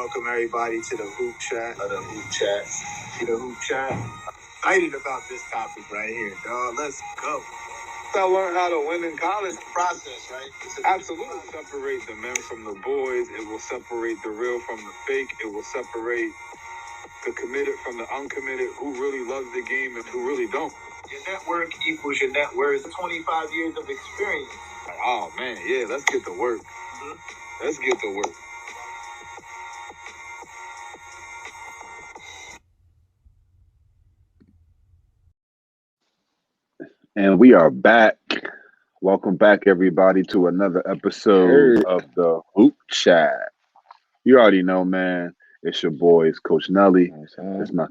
welcome everybody to the Hoop Chat. The Hoop Chat. Excited about this topic right here, dog. Let's go. I learned how to win in college. Process, right? Absolutely. Separate the men from the boys. It will separate the real from the fake. It will separate the committed from the uncommitted, who really loves the game and who really don't. Your network equals your net worth. 25 years of experience. Like, oh, man, yeah, let's get to work. Mm-hmm. Let's get to work. And we are back. Welcome back, everybody, to another episode of the Hoop Chat. You already know, man. It's your boys, Coach Nelly. That's my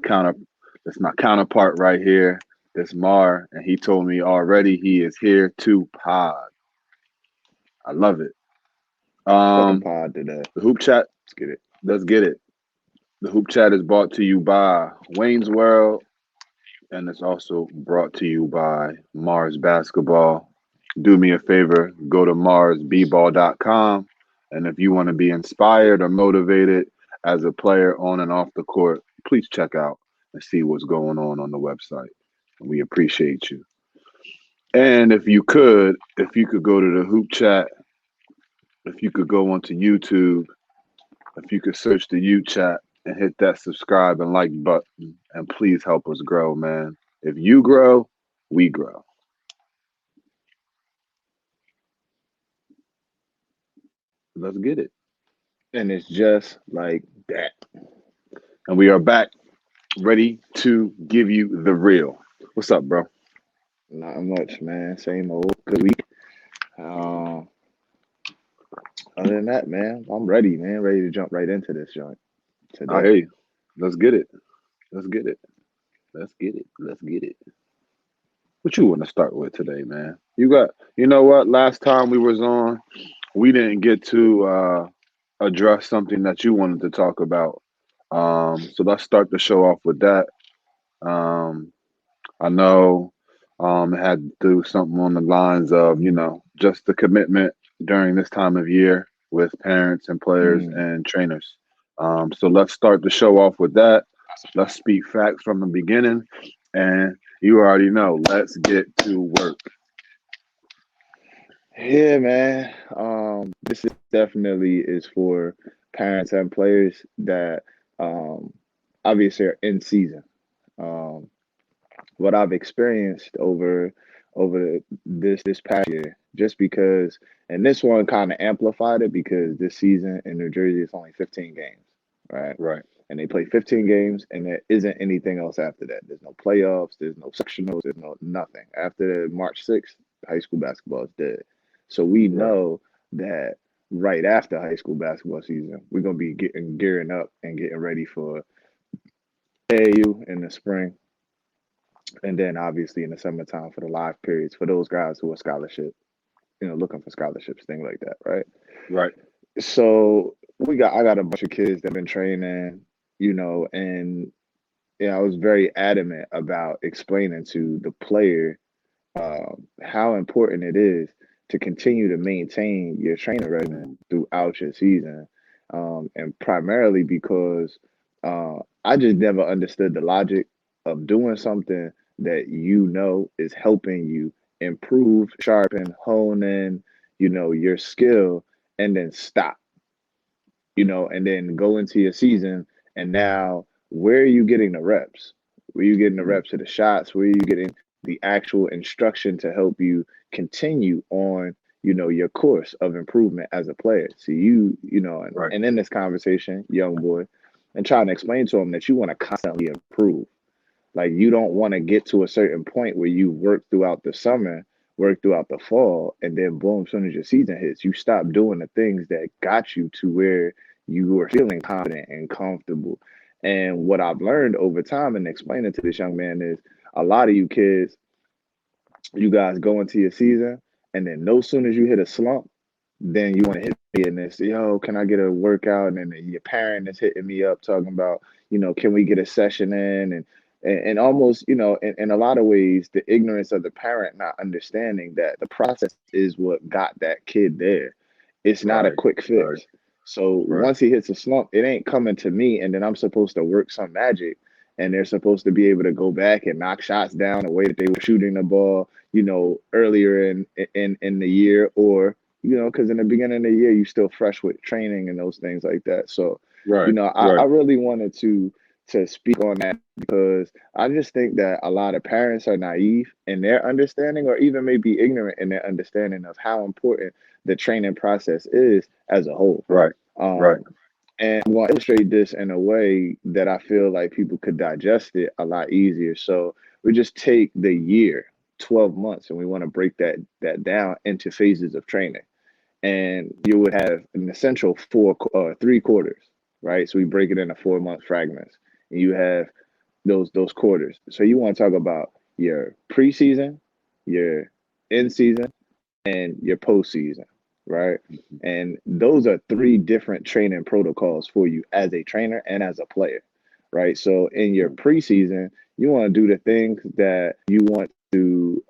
counterpart right here. That's Mar, and he told me already he is here to pod. I love it. Pod today. The Hoop Chat. Let's get it. The Hoop Chat is brought to you by Wayne's World, and it's also brought to you by Mars Basketball. Do me a favor, go to marsbball.com, and if you want to be inspired or motivated as a player on and off the court, please check out and see what's going on the website. We appreciate you. And if you could go to the Hoop Chat, if you could go onto YouTube, if you could search the U Chat and hit that subscribe and like button, and please help us grow, man. If you grow, we grow. Let's get it. And it's just like that. And we are back, ready to give you the real. What's up, bro? Not much, man. Same old. Good week. Other than that, man, I'm ready, man. Ready to jump right into this joint today. I hear you. Let's get it. What you want to start with today, man? You know what? Last time we was on, we didn't get to address something that you wanted to talk about. So let's start the show off with that. I know it had to do something on the lines of, just the commitment during this time of year with parents and players and trainers. So let's start the show off with that. Let's speak facts from the beginning. And you already know, let's get to work. Yeah, man. This is definitely for parents and players that obviously are in season. What I've experienced over this past year, just because, and this one kind of amplified it because this season in New Jersey it's only 15 games, right? Right. And they play 15 games, and there isn't anything else after that. There's no playoffs, there's no sectionals, there's no nothing. After March 6th, high school basketball is dead. So we know that right after high school basketball season, we're gonna be gearing up and getting ready for AAU in the spring. And then obviously in the summertime for the live periods for those guys who are looking for scholarships, things like that, right? Right. So I got a bunch of kids that have been training, and I was very adamant about explaining to the player how important it is to continue to maintain your training regimen throughout your season, and primarily because I just never understood the logic of doing something that is helping you improve, sharpen, hone in, your skill, and then stop, and then go into your season. And now, where are you getting the reps? Where are you getting the reps of the shots? Where are you getting the actual instruction to help you continue on, your course of improvement as a player? So and in this conversation, young boy, and trying to explain to him that you want to constantly improve. Like, you don't want to get to a certain point where you work throughout the summer, work throughout the fall, and then boom, as soon as your season hits, you stop doing the things that got you to where you were feeling confident and comfortable. And what I've learned over time and explaining to this young man is a lot of you kids, you guys go into your season, and then no sooner as you hit a slump, then you want to hit me in this, can I get a workout? And then your parent is hitting me up talking about, can we get a session in? And almost, in a lot of ways, the ignorance of the parent not understanding that the process is what got that kid there. It's not a quick fix. So Right. once he hits a slump, it ain't coming to me, and then I'm supposed to work some magic, and they're supposed to be able to go back and knock shots down the way that they were shooting the ball, earlier in the year, or because in the beginning of the year you still fresh with training and those things like that. So, Right. I Right. really wanted to speak on that because I just think that a lot of parents are naive in their understanding, or even maybe ignorant in their understanding of how important the training process is as a whole. Right. Right. Um, and I'm going to illustrate this in a way that I feel like people could digest it a lot easier. So we just take the year, 12 months, and we want to break that down into phases of training. And you would have an essential 3 quarters, right? So we break it into 4 month fragments, and you have those quarters. So you want to talk about your preseason, your in season, and your postseason, right? Mhm. And those are three different training protocols for you as a trainer and as a player, right? So in your Right. preseason, you want to do the things that you want to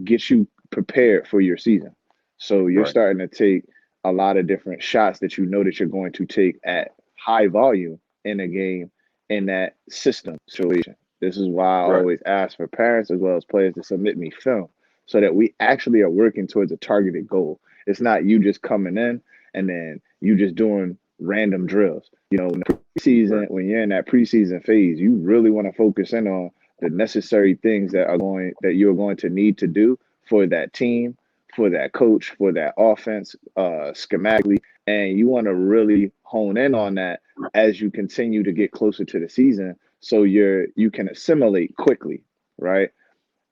get you prepared for your season. So you're Right. starting to take a lot of different shots that you know that you're going to take at high volume in a game in that system situation. This is why I Right. always ask for parents as well as players to submit me film so that we actually are working towards a targeted goal. It's not you just coming in and then you just doing random drills. In the Right. preseason, when you're in that preseason phase, you really want to focus in on the necessary things that you're going to need to do for that team, for that coach, for that offense, schematically, and you want to really hone in on that as you continue to get closer to the season, so you can assimilate quickly, right?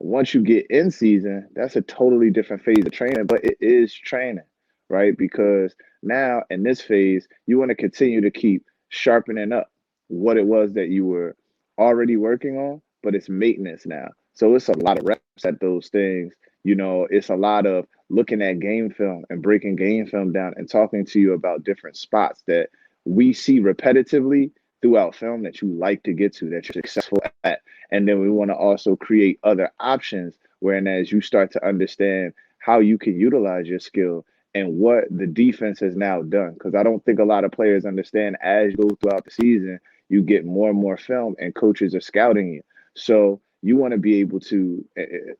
Once you get in season, that's a totally different phase of training, but it is training, right? Because now in this phase, you want to continue to keep sharpening up what it was that you were already working on, but it's maintenance now. So it's a lot of reps at those things. It's a lot of looking at game film and breaking game film down and talking to you about different spots that we see repetitively throughout film that you like to get to, that you're successful at. And then we want to also create other options, wherein as you start to understand how you can utilize your skill and what the defense has now done. Because I don't think a lot of players understand as you go throughout the season, you get more and more film and coaches are scouting you. So you want to be able to,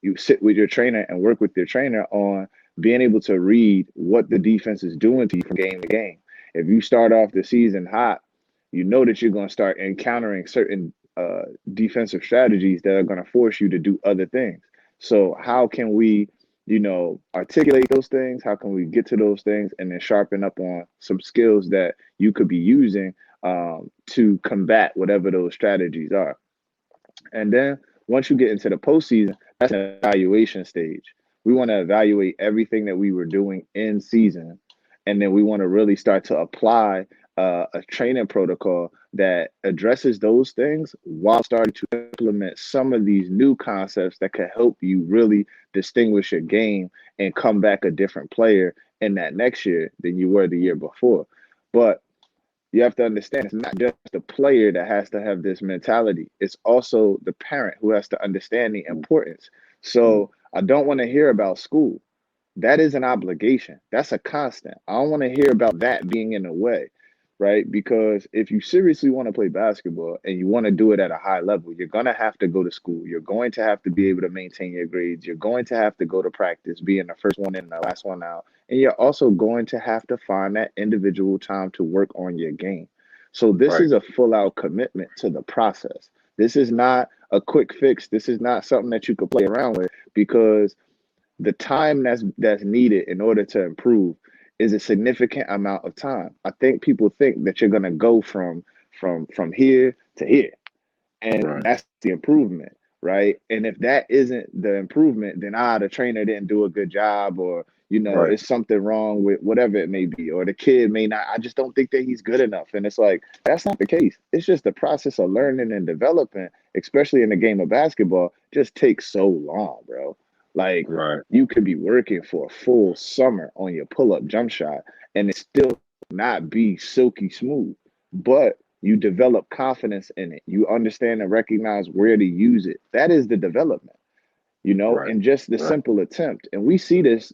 you sit with your trainer and work with your trainer on being able to read what the defense is doing to you from game to game. If you start off the season hot, you know that you're going to start encountering certain defensive strategies that are going to force you to do other things. So how can we, articulate those things? How can we get to those things and then sharpen up on some skills that you could be using to combat whatever those strategies are? And then once you get into the postseason, that's an evaluation stage. We want to evaluate everything that we were doing in season, and then we want to really start to apply a training protocol that addresses those things while starting to implement some of these new concepts that could help you really distinguish your game and come back a different player in that next year than you were the year before. But you have to understand it's not just the player that has to have this mentality. It's also the parent who has to understand the importance. Mhm. So I don't want to hear about school. That is an obligation. That's a constant. I don't want to hear about that being in the way, right? Because if you seriously want to play basketball and you want to do it at a high level, you're going to have to go to school. You're going to have to be able to maintain your grades. You're going to have to go to practice, being the first one in, the last one out. And you're also going to have to find that individual time to work on your game. So this Right. is a full out commitment to the process. This is not a quick fix. This is not something that you could play around with, because the time that's needed in order to improve is a significant amount of time. I think people think that you're going to go from here to here, and Right. that's the improvement, right? And if that isn't the improvement, then the trainer didn't do a good job, or Right. it's something wrong with whatever it may be, or the kid may not. I just don't think that he's good enough, and it's like that's not the case. It's just the process of learning and developing, especially in the game of basketball, just takes so long, bro. Like Right. you could be working for a full summer on your pull-up jump shot, and it still not be silky smooth, but you develop confidence in it. You understand and recognize where to use it. That is the development. Right. and just the Right. simple attempt. And we see this,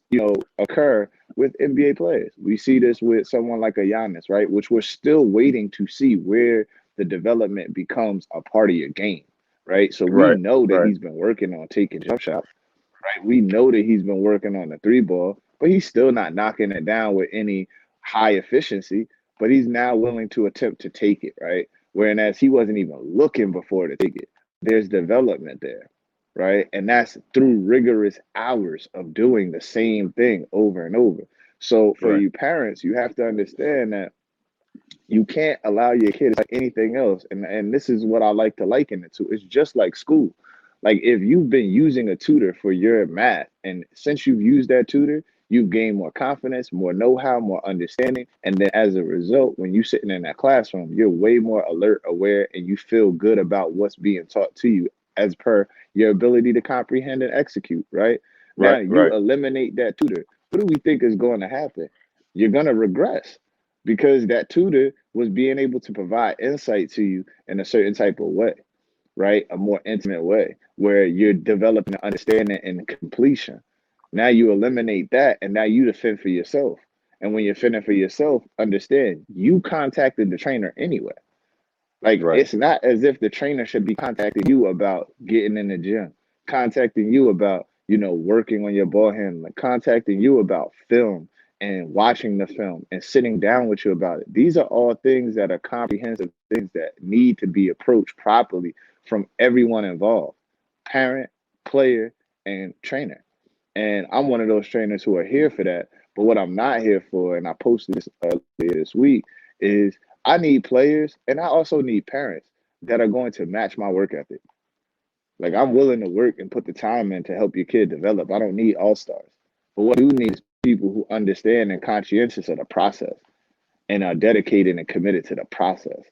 occur with NBA players. We see this with someone like a Giannis, right? Which we're still waiting to see where the development becomes a part of your game, right? So we Right. know that Right. he's been working on taking jump shots, right? We know that he's been working on the three ball, but he's still not knocking it down with any high efficiency. But he's now willing to attempt to take it, right? Whereas he wasn't even looking before to take it. There's development there, right? And that's through rigorous hours of doing the same thing over and over. So for Right. you parents, you have to understand that you can't allow your kids like anything else. And this is what I like to liken it to. It's just like school. Like if you've been using a tutor for your math, and since you've used that tutor, you've gained more confidence, more know-how, more understanding. And then as a result, when you're sitting in that classroom, you're way more alert, aware, and you feel good about what's being taught to you as per your ability to comprehend and execute, right? Now Right. you Right. eliminate that tutor. What do we think is going to happen? You're going to regress because that tutor was being able to provide insight to you in a certain type of way, right? A more intimate way where you're developing an understanding and completion. Now you eliminate that and now you defend for yourself. And when you're fending for yourself, understand you contacted the trainer anyway. Like Right. it's not as if the trainer should be contacting you about getting in the gym, contacting you about, working on your ball handling, contacting you about film and watching the film and sitting down with you about it. These are all things that are comprehensive things that need to be approached properly from everyone involved, parent, player, and trainer. And I'm one of those trainers who are here for that. But what I'm not here for, and I posted this earlier this week, is I need players and I also need parents that are going to match my work ethic. Like I'm willing to work and put the time in to help your kid develop. I don't need all stars. But what I do need is people who understand and conscientious of the process and are dedicated and committed to the process.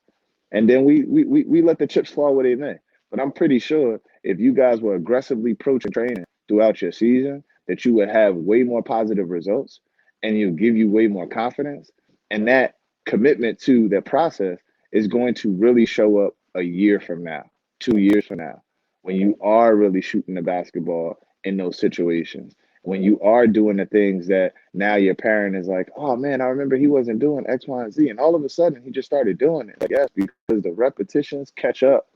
And then we let the chips fall where they may. But I'm pretty sure if you guys were aggressively approaching training throughout your season, that you would have way more positive results and it'll give you way more confidence. And that commitment to the process is going to really show up a year from now, 2 years from now, when you are really shooting the basketball in those situations. When you are doing the things that now your parent is like, oh man, I remember he wasn't doing X, Y, and Z. And all of a sudden he just started doing it. Like, yes, because the repetitions catch up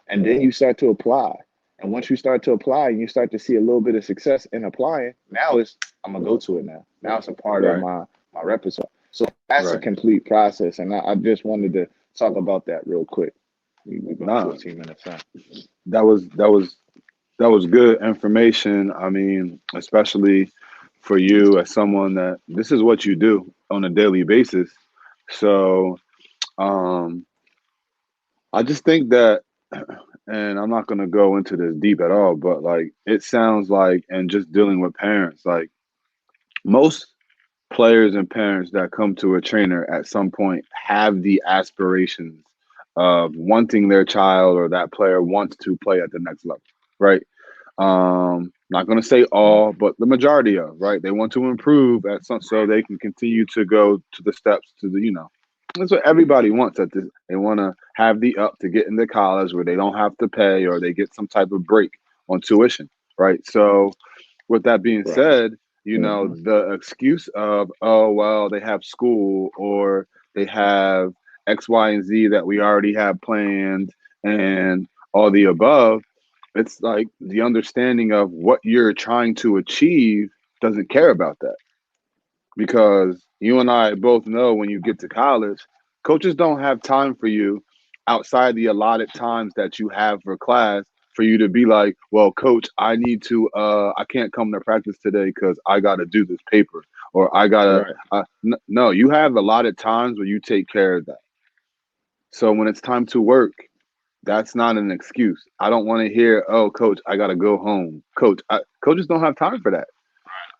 and then you start to apply. And once you start to apply and you start to see a little bit of success in applying, now it's I'm gonna go to it now. Now it's a part of Right. my repertoire. So that's a Right. complete process. And I just wanted to talk about that real quick. We're about Nah, 14 minutes in. that was good information. I mean, especially for you as someone that this is what you do on a daily basis. So, um, I just think that, and I'm not gonna go into this deep at all, but like it sounds like, and just dealing with parents, like most players and parents that come to a trainer at some point have the aspirations of wanting their child or that player wants to play at the next level, right? Not going to say all, but the majority of, right? They want to improve at some so they can continue to go to the steps to the. That's what everybody wants at this. They want to have the up to get into college where they don't have to pay or they get some type of break on tuition, right? So with that being Right. said, Hmm. the excuse of, oh, well, they have school or they have X, Y, and Z that we already have planned and all the above, it's like the understanding of what you're trying to achieve doesn't care about that because you and I both know when you get to college, coaches don't have time for you outside the allotted times that you have for class for you to be like, well, coach, I need to, I can't come to practice today because I got to do this paper or I got to, Right. no, you have allotted times where you take care of that. So when it's time to work, that's not an excuse. I don't want to hear, oh, coach, I got to go home. Coaches don't have time for that.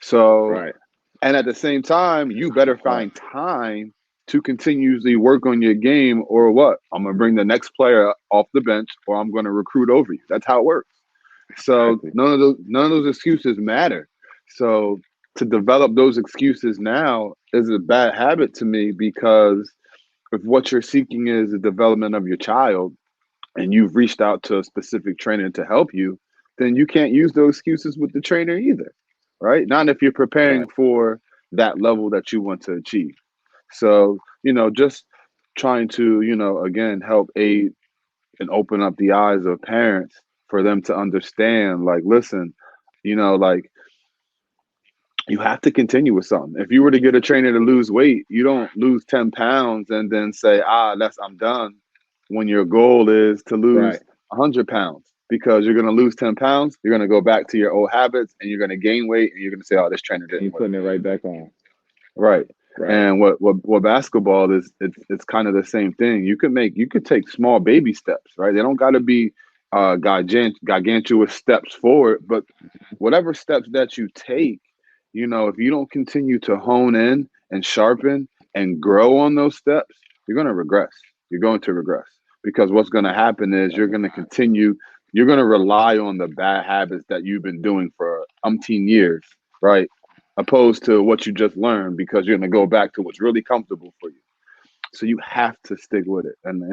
So Right. and at the same time, you better Right. find time to continuously work on your game or what? I'm going to bring the next player off the bench or I'm going to recruit over you. That's how it works. So Exactly. none of those excuses matter. So to develop those excuses now is a bad habit to me because if what you're seeking is the development of your child and you've reached out to a specific trainer to help you, then you can't use those excuses with the trainer either, right? Not if you're preparing Right. for that level that you want to achieve. So, just trying to, again, help aid and open up the eyes of parents for them to understand, like, listen, like, you have to continue with something. If you were to get a trainer to lose weight, you don't lose 10 pounds and then say, I'm done, when your goal is to lose Right. 100 pounds, because you're going to lose 10 pounds. You're going to go back to your old habits and you're going to gain weight and you're going to say, oh, this trainer And didn't you work. putting it right back on. Right. Right. And what basketball is, it's kind of the same thing. You could take small baby steps, right? They don't got to be gargantuous steps forward, but whatever steps that you take, if you don't continue to hone in and sharpen and grow on those steps, you're going to regress. You're going to regress, because what's going to happen is That's you're going to rely on the bad habits that you've been doing for umpteen years, right? Opposed to what you just learned, because you're going to go back to what's really comfortable for you. So you have to stick with it. And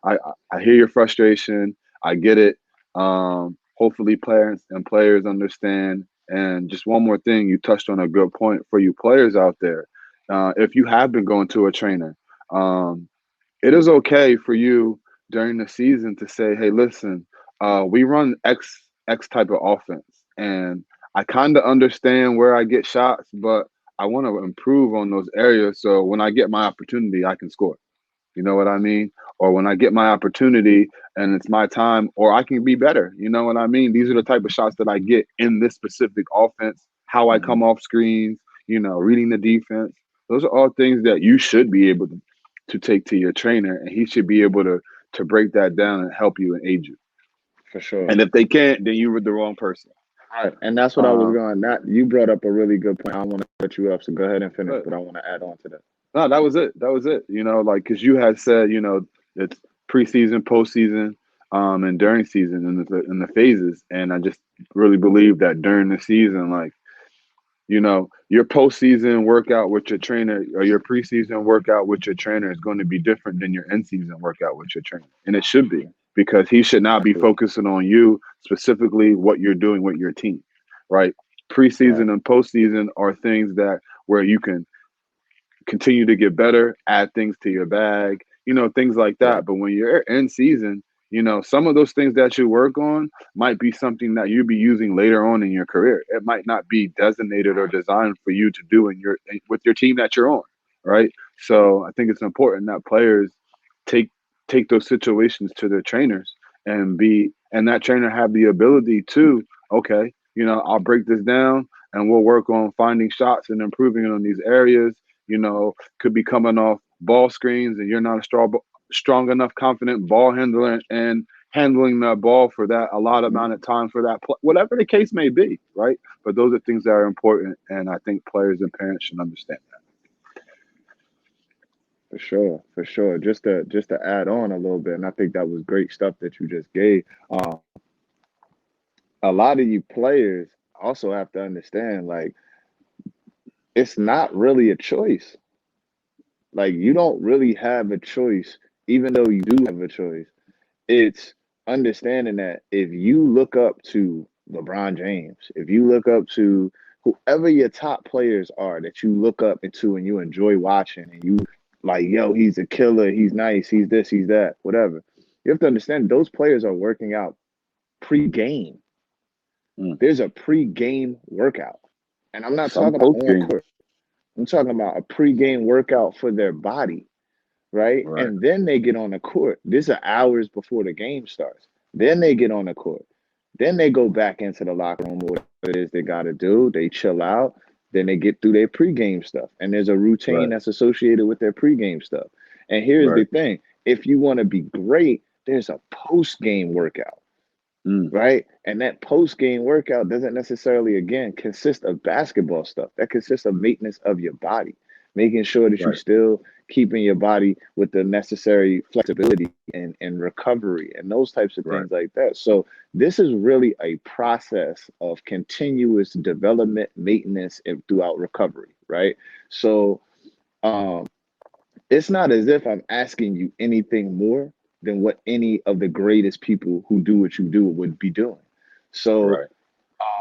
I hear your frustration. I get it. Hopefully parents and players understand. And just one more thing, you touched on a good point for you players out there. If you have been going to a trainer, um, it is okay for you during the season to say, "Hey, listen, we run X type of offense, and I kind of understand where I get shots, but I want to improve on those areas. So when I get my opportunity, I can score." You know what I mean? Or when I get my opportunity and it's my time, or I can be better. You know what I mean? These are the type of shots that I get in this specific offense, how I Mhm. come off screens, reading the defense. Those are all things that you should be able to take to your trainer, and he should be able to break that down and help you and aid you. For sure. And if they can't, then you were the wrong person. Right. And that's what I was Um, going. That you brought up a really good point. I don't want to cut you off, so go ahead and finish. but But I want to add on to that. no, that was it. That was it. Like, because you had said, it's preseason, postseason, and during season, and the phases. And I just really believe that during the season, like, your postseason workout with your trainer or your preseason workout with your trainer is going to be different than your in season workout with your trainer. And it should be, because he should not be Absolutely. focusing on you, specifically what you're doing with your team, right? Right. Preseason and postseason are things that where you can continue to get better, add things to your bag, things like Right. that. But when you're in season, some of those things that you work on might be something that you'll be using later on in your career. It might not be designated or designed for you to do with your team that you're on, right? So I think it's important that players take take those situations to their trainers, and that trainer have the ability to, okay, I'll break this down and we'll work on finding shots and improving on these areas. Could be coming off ball screens and you're not a strong enough, confident ball handler and handling that ball for that a lot Mhm. amount of time for that, whatever the case may be, right? But those are things that are important, and I think players and parents should understand For sure. For sure. Just to add on a little bit, and I think that was great stuff that you just gave. A lot of you players also have to understand, like, it's not really a choice. Like, you don't really have a choice, even though you do have a choice. It's understanding that if you look up to LeBron James, if you look up to whoever your top players are that you look up into and you enjoy watching, and you like, yo, he's a killer, he's nice, he's this, he's that, whatever. You have to understand those players are working out pre-game. that. There's a pre-game workout. And I'm not Some talking about post on game, court. I'm talking about a pre-game workout for their body, right? right, And then they get on the court. These are hours before the game starts. Then they get on the court. Then they go back into the locker room, or whatever it is they got to do. They chill out. Then they get through their pregame stuff. And there's a routine right, that's associated with their pregame stuff. And here's the right. thing, if you want to be great, there's a post-game workout, Mm, right? And that post-game workout doesn't necessarily, again, consist of basketball stuff. That consists of maintenance of your body, making sure that you right, still keeping your body with the necessary flexibility and recovery and those types of right, things like that. So this is really a process of continuous development, maintenance, and throughout recovery, right? So um, it's not as if I'm asking you anything more than what any of the greatest people who do what you do would be doing. So Right.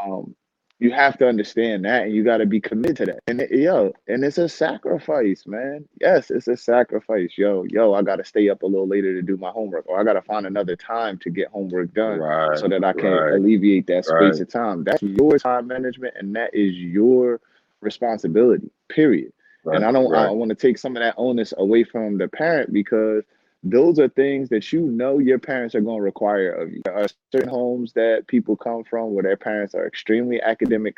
um, you have to understand that, and you got to be committed to that. And it's a sacrifice, man. Yes, it's a sacrifice. Yo, I got to stay up a little later to do my homework, or I got to find another time to get homework done Right. so that I can Right. alleviate that space Right. of time. That's your time management, and that is your responsibility. Period. And Right. I Right. want to take some of that onus away from the parent, because those are things that you know your parents are going to require of you. There are certain homes that people come from where their parents are extremely academically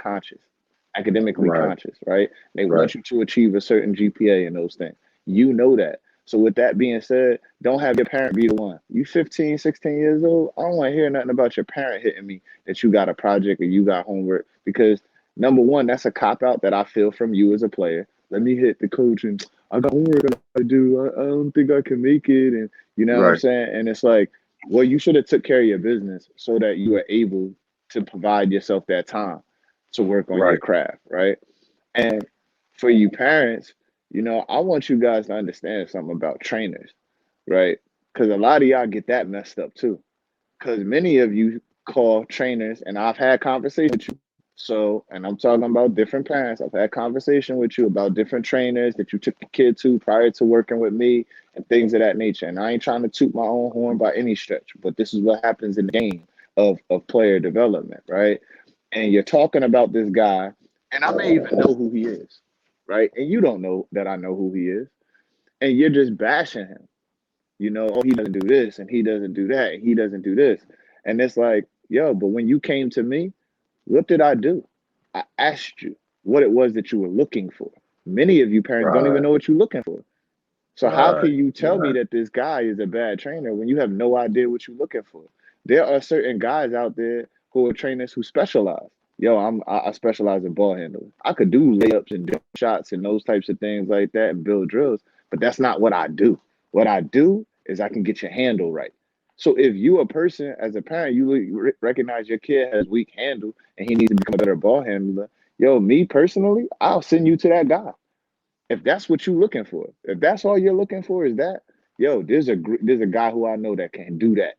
Right. conscious, right? They Right. want you to achieve a certain GPA and those things. You know that. So with that being said, don't have your parent be the one. You 15, 16 years old, I don't want to hear nothing about your parent hitting me that you got a project or you got homework, because number one, that's a cop out that I feel from you as a player. Let me hit the coach and I got homework I do. I don't think I can make it. And you know what I'm Right. saying? And it's like, well, you should have took care of your business so that you were able to provide yourself that time to work on your Right. craft, right? And for you parents, I want you guys to understand something about trainers, right? Because a lot of y'all get that messed up too. Because many of you call trainers, and I've had conversations with you. So, and I'm talking about different parents. I've had conversation with you about different trainers that you took the kid to prior to working with me and things of that nature. And I ain't trying to toot my own horn by any stretch, but this is what happens in the game of player development, right? And you're talking about this guy, and I may even know who he is, right? And you don't know that I know who he is, and you're just bashing him. Oh, he doesn't do this and he doesn't do that. And he doesn't do this. And it's like, yo, but when you came to me, what did I do? I asked you what it was that you were looking for. Many of you parents don't even Right. know what you're looking for. So how Right. can you tell me Right. that this guy is a bad trainer when you have no idea what you're looking for? There are certain guys out there who are trainers who specialize. Yo, I specialize in ball handling. I could do layups and jump shots and those types of things like that and build drills, but that's not what I do. What I do is I can get your handle right. So if you a person as a parent, you recognize your kid has weak handle and he needs to become a better ball handler. Yo, me personally, I'll send you to that guy if that's what you're looking for. If that's all you're looking for is that, yo, there's a guy who I know that can do that.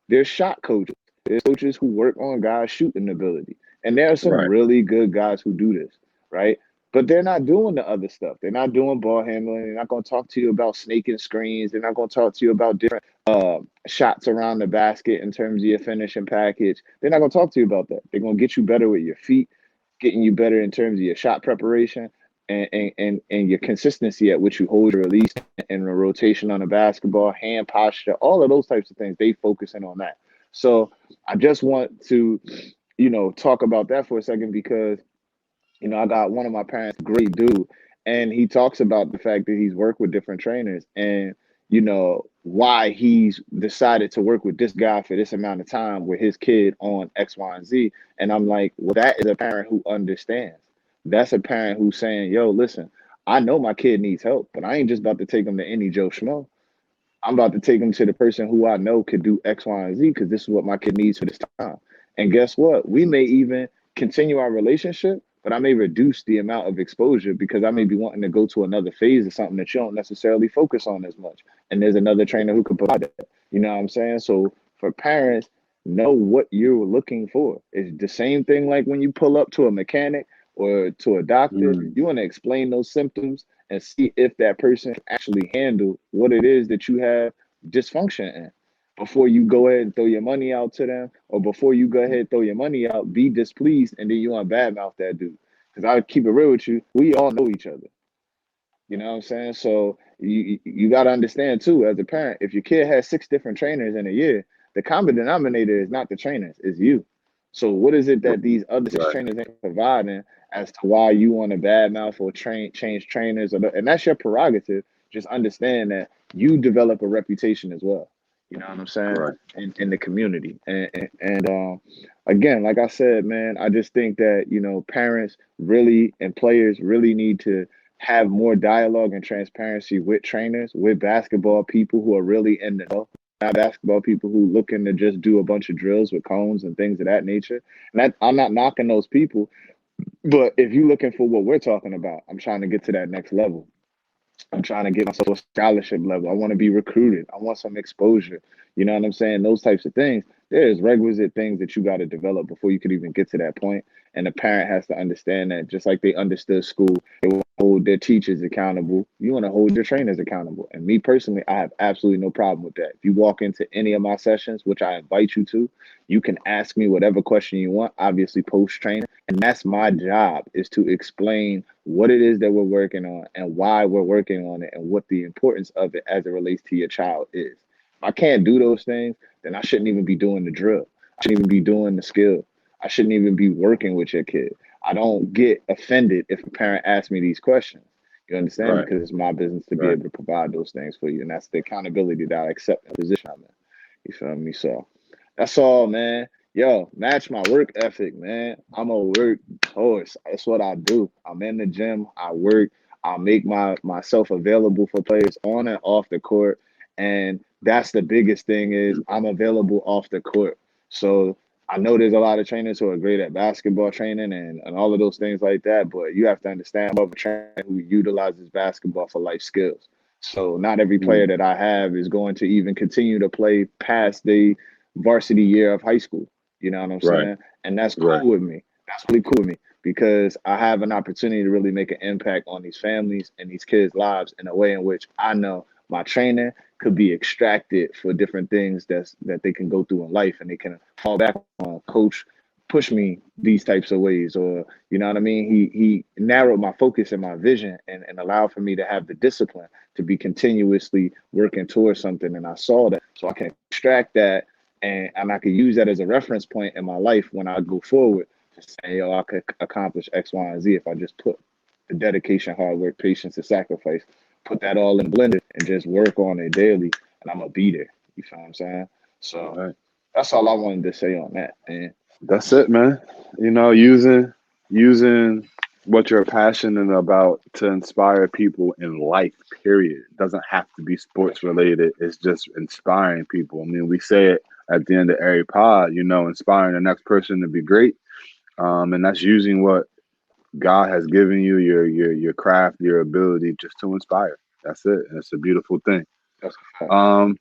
There's shot coaches. There's coaches who work on guys' shooting ability, and there are some Right. really good guys who do this, right? But they're not doing the other stuff. They're not doing ball handling. They're not going to talk to you about snaking screens. They're not going to talk to you about different shots around the basket in terms of your finishing package. They're not going to talk to you about that. They're going to get you better with your feet, getting you better in terms of your shot preparation and your consistency at which you hold your release and the rotation on the basketball, hand posture, all of those types of things. They focusing on that. So I just want to, talk about that for a second because I got one of my parents, great dude, and he talks about the fact that he's worked with different trainers and why he's decided to work with this guy for this amount of time with his kid on X, Y, and Z. And I'm like, well, that is a parent who understands. That's a parent who's saying, yo, listen, I know my kid needs help, but I ain't just about to take him to any Joe Schmo. I'm about to take him to the person who I know could do X, Y, and Z because this is what my kid needs for this time. And guess what? We may even continue our relationship, but I may reduce the amount of exposure because I may be wanting to go to another phase of something that you don't necessarily focus on as much. And there's another trainer who can provide that. You know what I'm saying? So for parents, know what you're looking for. It's the same thing like when you pull up to a mechanic or to a doctor, Mm. you want to explain those symptoms and see if that person can actually handle what it is that you have dysfunction in before you go ahead and throw your money out to them, or before you go ahead and throw your money out, be displeased, and then you want to badmouth that dude. Because I keep it real with you, we all know each other. You know what I'm saying? So you got to understand too, as a parent, if your kid has 6 different trainers in a year, the common denominator is not the trainers, it's you. So what is it that these other six Right. trainers ain't providing as to why you want to badmouth or change trainers? And that's your prerogative. Just understand that you develop a reputation as well. You know what I'm saying? Right. In the community. And again, like I said, man, I just think that, parents really and players really need to have more dialogue and transparency with trainers, with basketball people who are really in the know, not basketball people who looking to just do a bunch of drills with cones and things of that nature. And I'm not knocking those people, but if you're looking for what we're talking about, I'm trying to get to that next level. I'm trying to get myself to a scholarship level. I want to be recruited. I want some exposure. You know what I'm saying? Those types of things. there's requisite things that you got to develop before you could even get to that point. And the parent has to understand that, just like they understood school, they will hold their teachers accountable. You want to hold your trainers accountable. And me personally, I have absolutely no problem with that. If you walk into any of my sessions, which I invite you to, you can ask me whatever question you want, obviously post training. And that's my job, is to explain what it is that we're working on and why we're working on it and what the importance of it as it relates to your child is. If I can't do those things, then I shouldn't even be doing the drill. I shouldn't even be doing the skill. I shouldn't even be working with your kid. I don't get offended if a parent asks me these questions. You understand? Right. Because it's my business to be Right. able to provide those things for you. And that's the accountability that I accept in the position I'm in. You feel me? So that's all, man. Yo, match my work ethic, man. I'm a work horse. That's what I do. I'm in the gym. I work. I make myself available for players on and off the court. And that's the biggest thing, is I'm available off the court. So I know there's a lot of trainers who are great at basketball training and all of those things like that, but you have to understand about a trainer who utilizes basketball for life skills. So not every player Mm. that I have is going to even continue to play past the varsity year of high school. You know what I'm Right. saying? And that's Right. cool with me. That's really cool with me, because I have an opportunity to really make an impact on these families and these kids' lives in a way in which I know my training could be extracted for different things that they can go through in life, and they can fall back on. Coach push me these types of ways, or you know what I mean? He narrowed my focus and my vision, and allowed for me to have the discipline to be continuously working towards something. And I saw that, so I can extract that, and I could use that as a reference point in my life when I go forward to say, yo, I could accomplish X, Y, and Z if I just put the dedication, hard work, patience, and sacrifice, put that all in a blender and just work on it daily, and I'm gonna be there. You feel what I'm saying? So Right. that's all I wanted to say on that, man. That's it, man. Using what you're passionate about to inspire people in life. Period. It doesn't have to be sports related. It's just inspiring people. I mean, we say it at the end of every pod. Inspiring the next person to be great. And that's using what God has given you, your craft, your ability, just to inspire. That's it. And it's a beautiful thing. That's a fact. Um,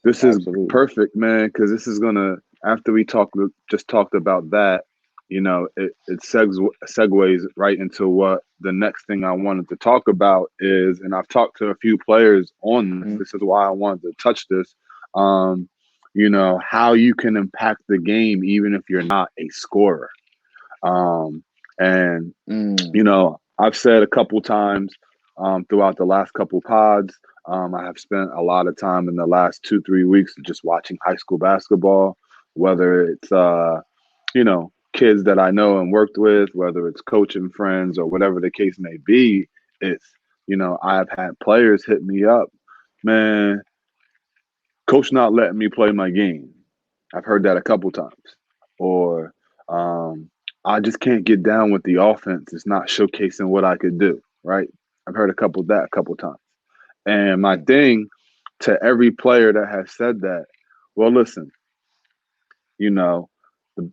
this is Absolutely. perfect, man, because this is gonna, after we just talked about that, it segues right into what the next thing I wanted to talk about is, and I've talked to a few players on this. Mhm. This is why I wanted to touch this. Um, how you can impact the game even if you're not a scorer. Um, and Mm. I've said a couple times throughout the last couple pods, I have spent a lot of time in the last 2-3 weeks just watching high school basketball, whether it's, kids that I know and worked with, whether it's coaching friends or whatever the case may be. It's, I've had players hit me up, man, coach not letting me play my game. I've heard that a couple times. Or um, I just can't get down with the offense. It's not showcasing what I could do, right? I've heard a couple times. And my Mm. thing to every player that has said that, well, listen, you know, the,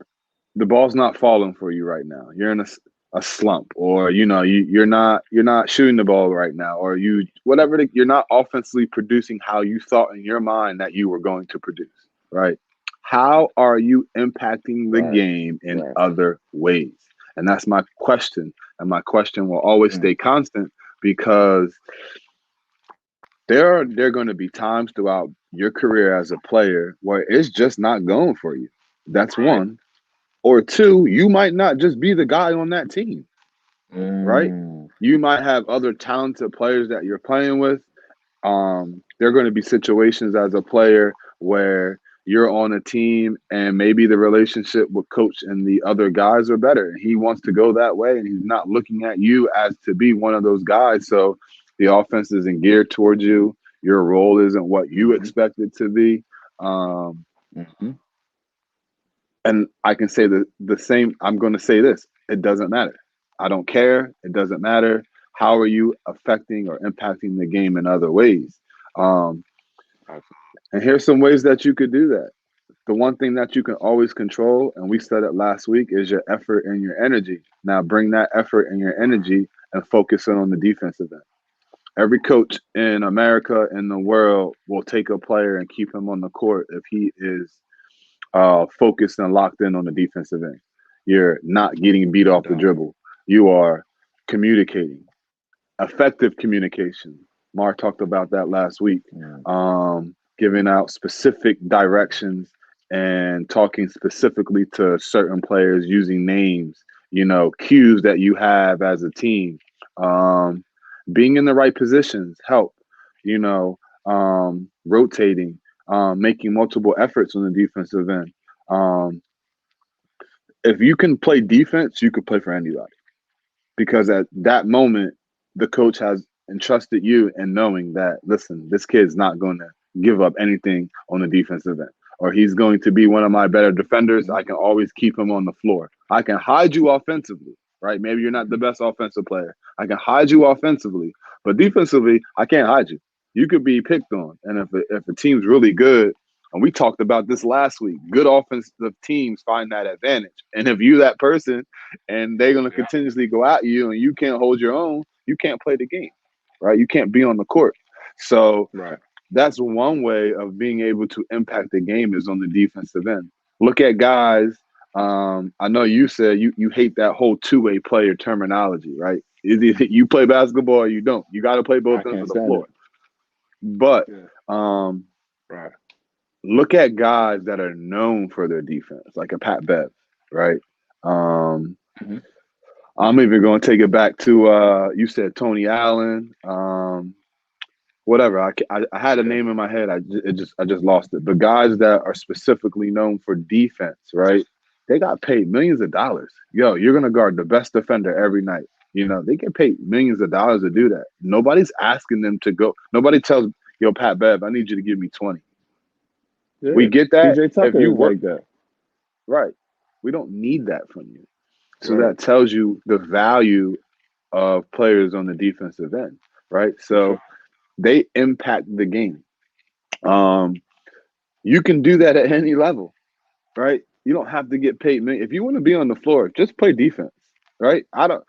the ball's not falling for you right now. You're in a slump, or you're not shooting the ball right now, or you're not offensively producing how you thought in your mind that you were going to produce, right? How are you impacting the Right. game in Right. other ways? And that's my question, and my question will always Mm. stay constant, because there are going to be times throughout your career as a player where it's just not going for you. That's Right. one. Or two, you might not just be the guy on that team, right? Mm. You might have other talented players that you're playing with. There are going to be situations as a player where you're on a team and maybe the relationship with coach and the other guys are better. And he wants to go that way, and he's not looking at you as to be one of those guys. So the offense isn't geared towards you. Your role isn't what you Mm-hmm. expect it to be. Um, Mm-hmm. And I can say the same. I'm going to say this. It doesn't matter. I don't care. It doesn't matter. How are you affecting or impacting the game in other ways? Um, and here's some ways that you could do that. The one thing that you can always control, and we said it last week, is your effort and your energy. Now bring that effort and your energy and focus it on the defensive end. Every coach in America, in the world, will take a player and keep him on the court if he is focused and locked in on the defensive end. You're not getting beat No off the doubt. dribble. You are communicating, effective communication. Mar talked about that last week. Mm. Giving out specific directions and talking specifically to certain players using names, cues that you have as a team. Um, Being in the right positions help, rotating, making multiple efforts on the defensive end. Um, if you can play defense, you could play for anybody because at that moment, the coach has entrusted you in knowing that, listen, this kid's not going to give up anything on the defensive end, or he's going to be one of my better defenders. Mm-hmm. I can always keep him on the floor. I can hide you offensively, right? Maybe you're not the best offensive player. I can hide you offensively, but defensively, I can't hide you. You could be picked on. And if a team's really good, and we talked about this last week, good offensive teams find that advantage. And if you that person, and they're going to continuously go at you and you can't hold your own, you can't play the game, right? You can't be on the court. So Right. that's one way of being able to impact the game is on the defensive end. Look at guys. I know you said you hate that whole two-way player terminology, right? Either you play basketball or you don't. You got to play I both ends can't of the stand it. floor. But Yeah. um, Right. look at guys that are known for their defense, like a Pat Bev, right? Um, Mm-hmm. I'm even going to take it back to you said Tony Allen, whatever. I had a Yeah. name in my head. I just lost it. But guys that are specifically known for defense, right? They got paid millions of dollars. Yo, you're gonna guard the best defender every night. They get paid millions of dollars to do that. Nobody's asking them to go. Nobody tells Pat Bev, I need you to give me 20. We Yeah. get that PJ if Tucker you is work like that. right. We don't need that from you. So Right. that tells you the value of players on the defensive end, right? For So sure. they impact the game. Um, you can do that at any level, right? You don't have to get paid. If you want to be on the floor, just play defense, right? I don't.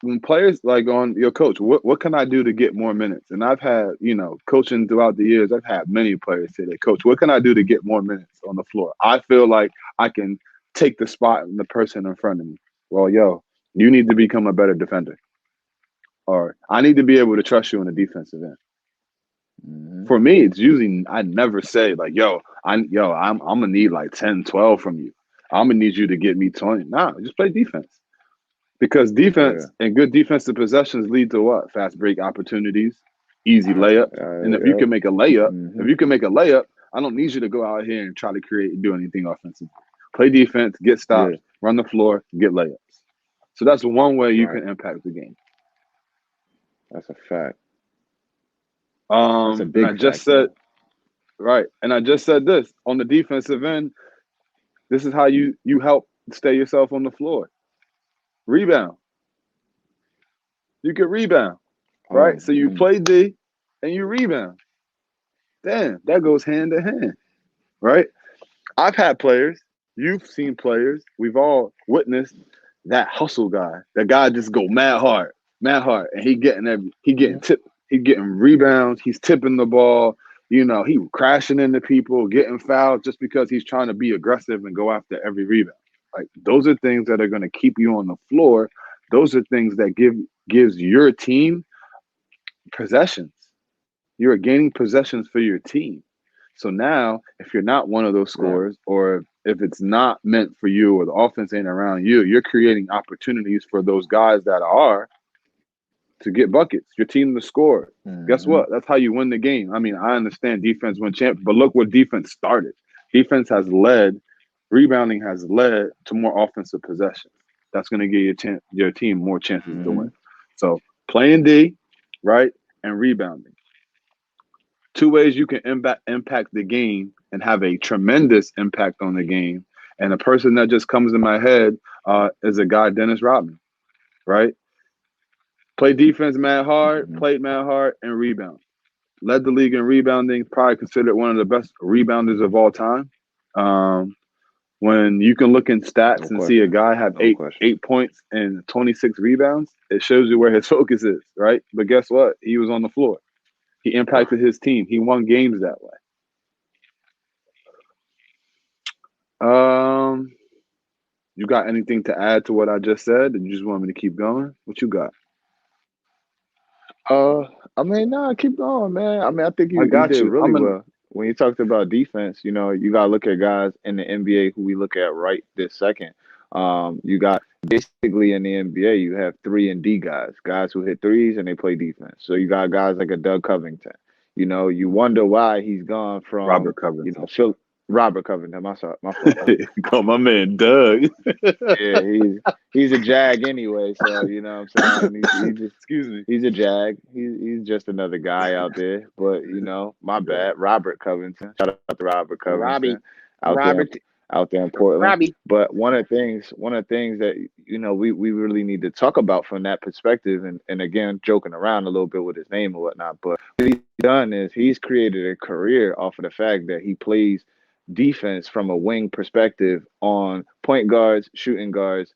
When players like on your coach, what can I do to get more minutes? And I've had, coaching throughout the years, I've had many players say that, coach, what can I do to get more minutes on the floor? I feel like I can take the spot in the person in front of me. Well, yo, you need to become a better defender. Or I need to be able to trust you on the defensive end. Mm-hmm. For me, it's usually I never say like, I'm gonna need like 10, 12 from you. I'm gonna need you to get me 20. Nah, just play defense. Because Yeah. defense and good defensive possessions lead to what? Fast break opportunities, easy layups. And if you Yep. can make a layup, Mm-hmm. if you can make a layup, I don't need you to go out here and try to create and do anything offensively. Play defense, get Yeah. stops, run the floor, get layups. So that's one way you Right. can impact the game. That's a fact. That's a And I big just fact, said man. right, and I just said this on the defensive end. This is how you help stay yourself on the floor. Rebound. You can rebound, right? So you Mm. play D and you rebound. Damn, that goes hand in hand, right? I've had players, you've seen players, we've all witnessed that hustle guy. That guy just go mad hard, and he getting Mm-hmm. tipped, he getting rebounds, he's tipping the ball. He crashing into people, getting fouled just because he's trying to be aggressive and go after every rebound. Like those are things that are going to keep you on the floor. Those are things that gives your team possessions. You're gaining possessions for your team. So now, if you're not one of those Right. scorers, or if it's not meant for you, or the offense ain't around you, you're creating opportunities for those guys that are to get buckets. Your team to score. Guess Mm-hmm. what? That's how you win the game. I mean, I understand defense win champ, but look where defense started. Defense has led, rebounding has led to more offensive possessions. That's going to give your team more chances to Mm-hmm. win. So playing D, right, and rebounding. Two ways you can impact the game and have a tremendous impact on the game. And a person that just comes in my head is a guy, Dennis Rodman, right? Play defense mad hard, Mm-hmm. played mad hard, and rebound. Led the league in rebounding, probably considered one of the best rebounders of all time. Um, when you can look in No stats and see a question. guy have No eight question. eight points and 26 rebounds, it shows you where his focus is, right? But guess what? He was on the floor. He impacted his team. He won games that way. Um, you got anything to add to what I just said? Or you just want me to keep going? What you got? Uh, I mean, nah, keep going, man. I mean, I think I you got did you. really I'm an well. When you talked about defense, you gotta look at guys in the NBA who we look at right this second. You got basically in the NBA, you have 3 and D guys, guys who hit threes and they play defense. So you got guys like a Doug Covington. You wonder why he's gone from, Robert Covington. Phil Robert Covington. My fault. Call my man Doug. Yeah, he's a jag anyway, so you know what I'm saying. Excuse me. He's a jag. He's just another guy out there. But my Yeah. bad. Robert Covington. Shout out to Robert Covington Robbie, out there Robert, out there in Portland. Robbie. But one of the things that we really need to talk about from that perspective, and again, joking around a little bit with his name and whatnot, but what he's done is he's created a career off of the fact that he plays defense from a wing perspective on point guards, shooting guards,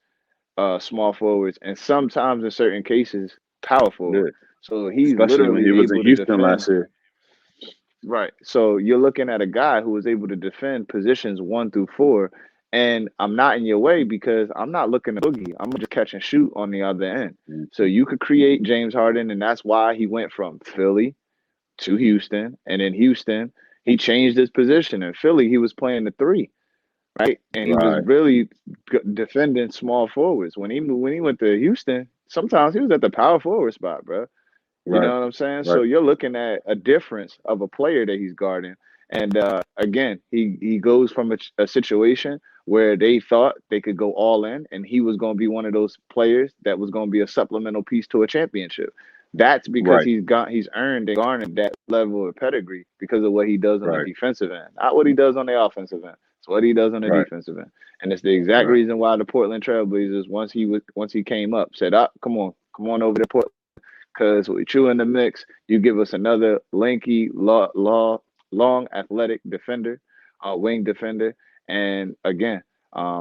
small forwards, and sometimes in certain cases, power Yeah. forward. So he's Especially when he literally was in able to Houston defend. last year. Right. So you're looking at a guy who was able to defend positions 1 through 4. And I'm not in your way because I'm not looking to boogie. I'm just catch and shoot on the other end. So Mhm. you could create James Harden, and that's why he went from Philly to Houston. And in Houston, he changed his position. In Philly, he was playing the 3, right? And he was Right. really defending small forwards. When he went to Houston, sometimes he was at the power forward spot, bro. You Right. know what I'm saying? Right. So you're looking at a difference of a player that he's guarding. And again, he goes from a situation where they thought they could go all in, and he was going to be one of those players that was going to be a supplemental piece to a championship. That's because Right. he's earned and garnered that level of pedigree because of what he does on the Right. defensive end, not what he does on the offensive end. It's what he does on the Right. defensive end, and it's the exact Right. reason why the Portland Trailblazers, once he came up, said, "Ah, come on over to Portland." Because with you in the mix, you give us another lanky, long, athletic defender, wing defender, and again,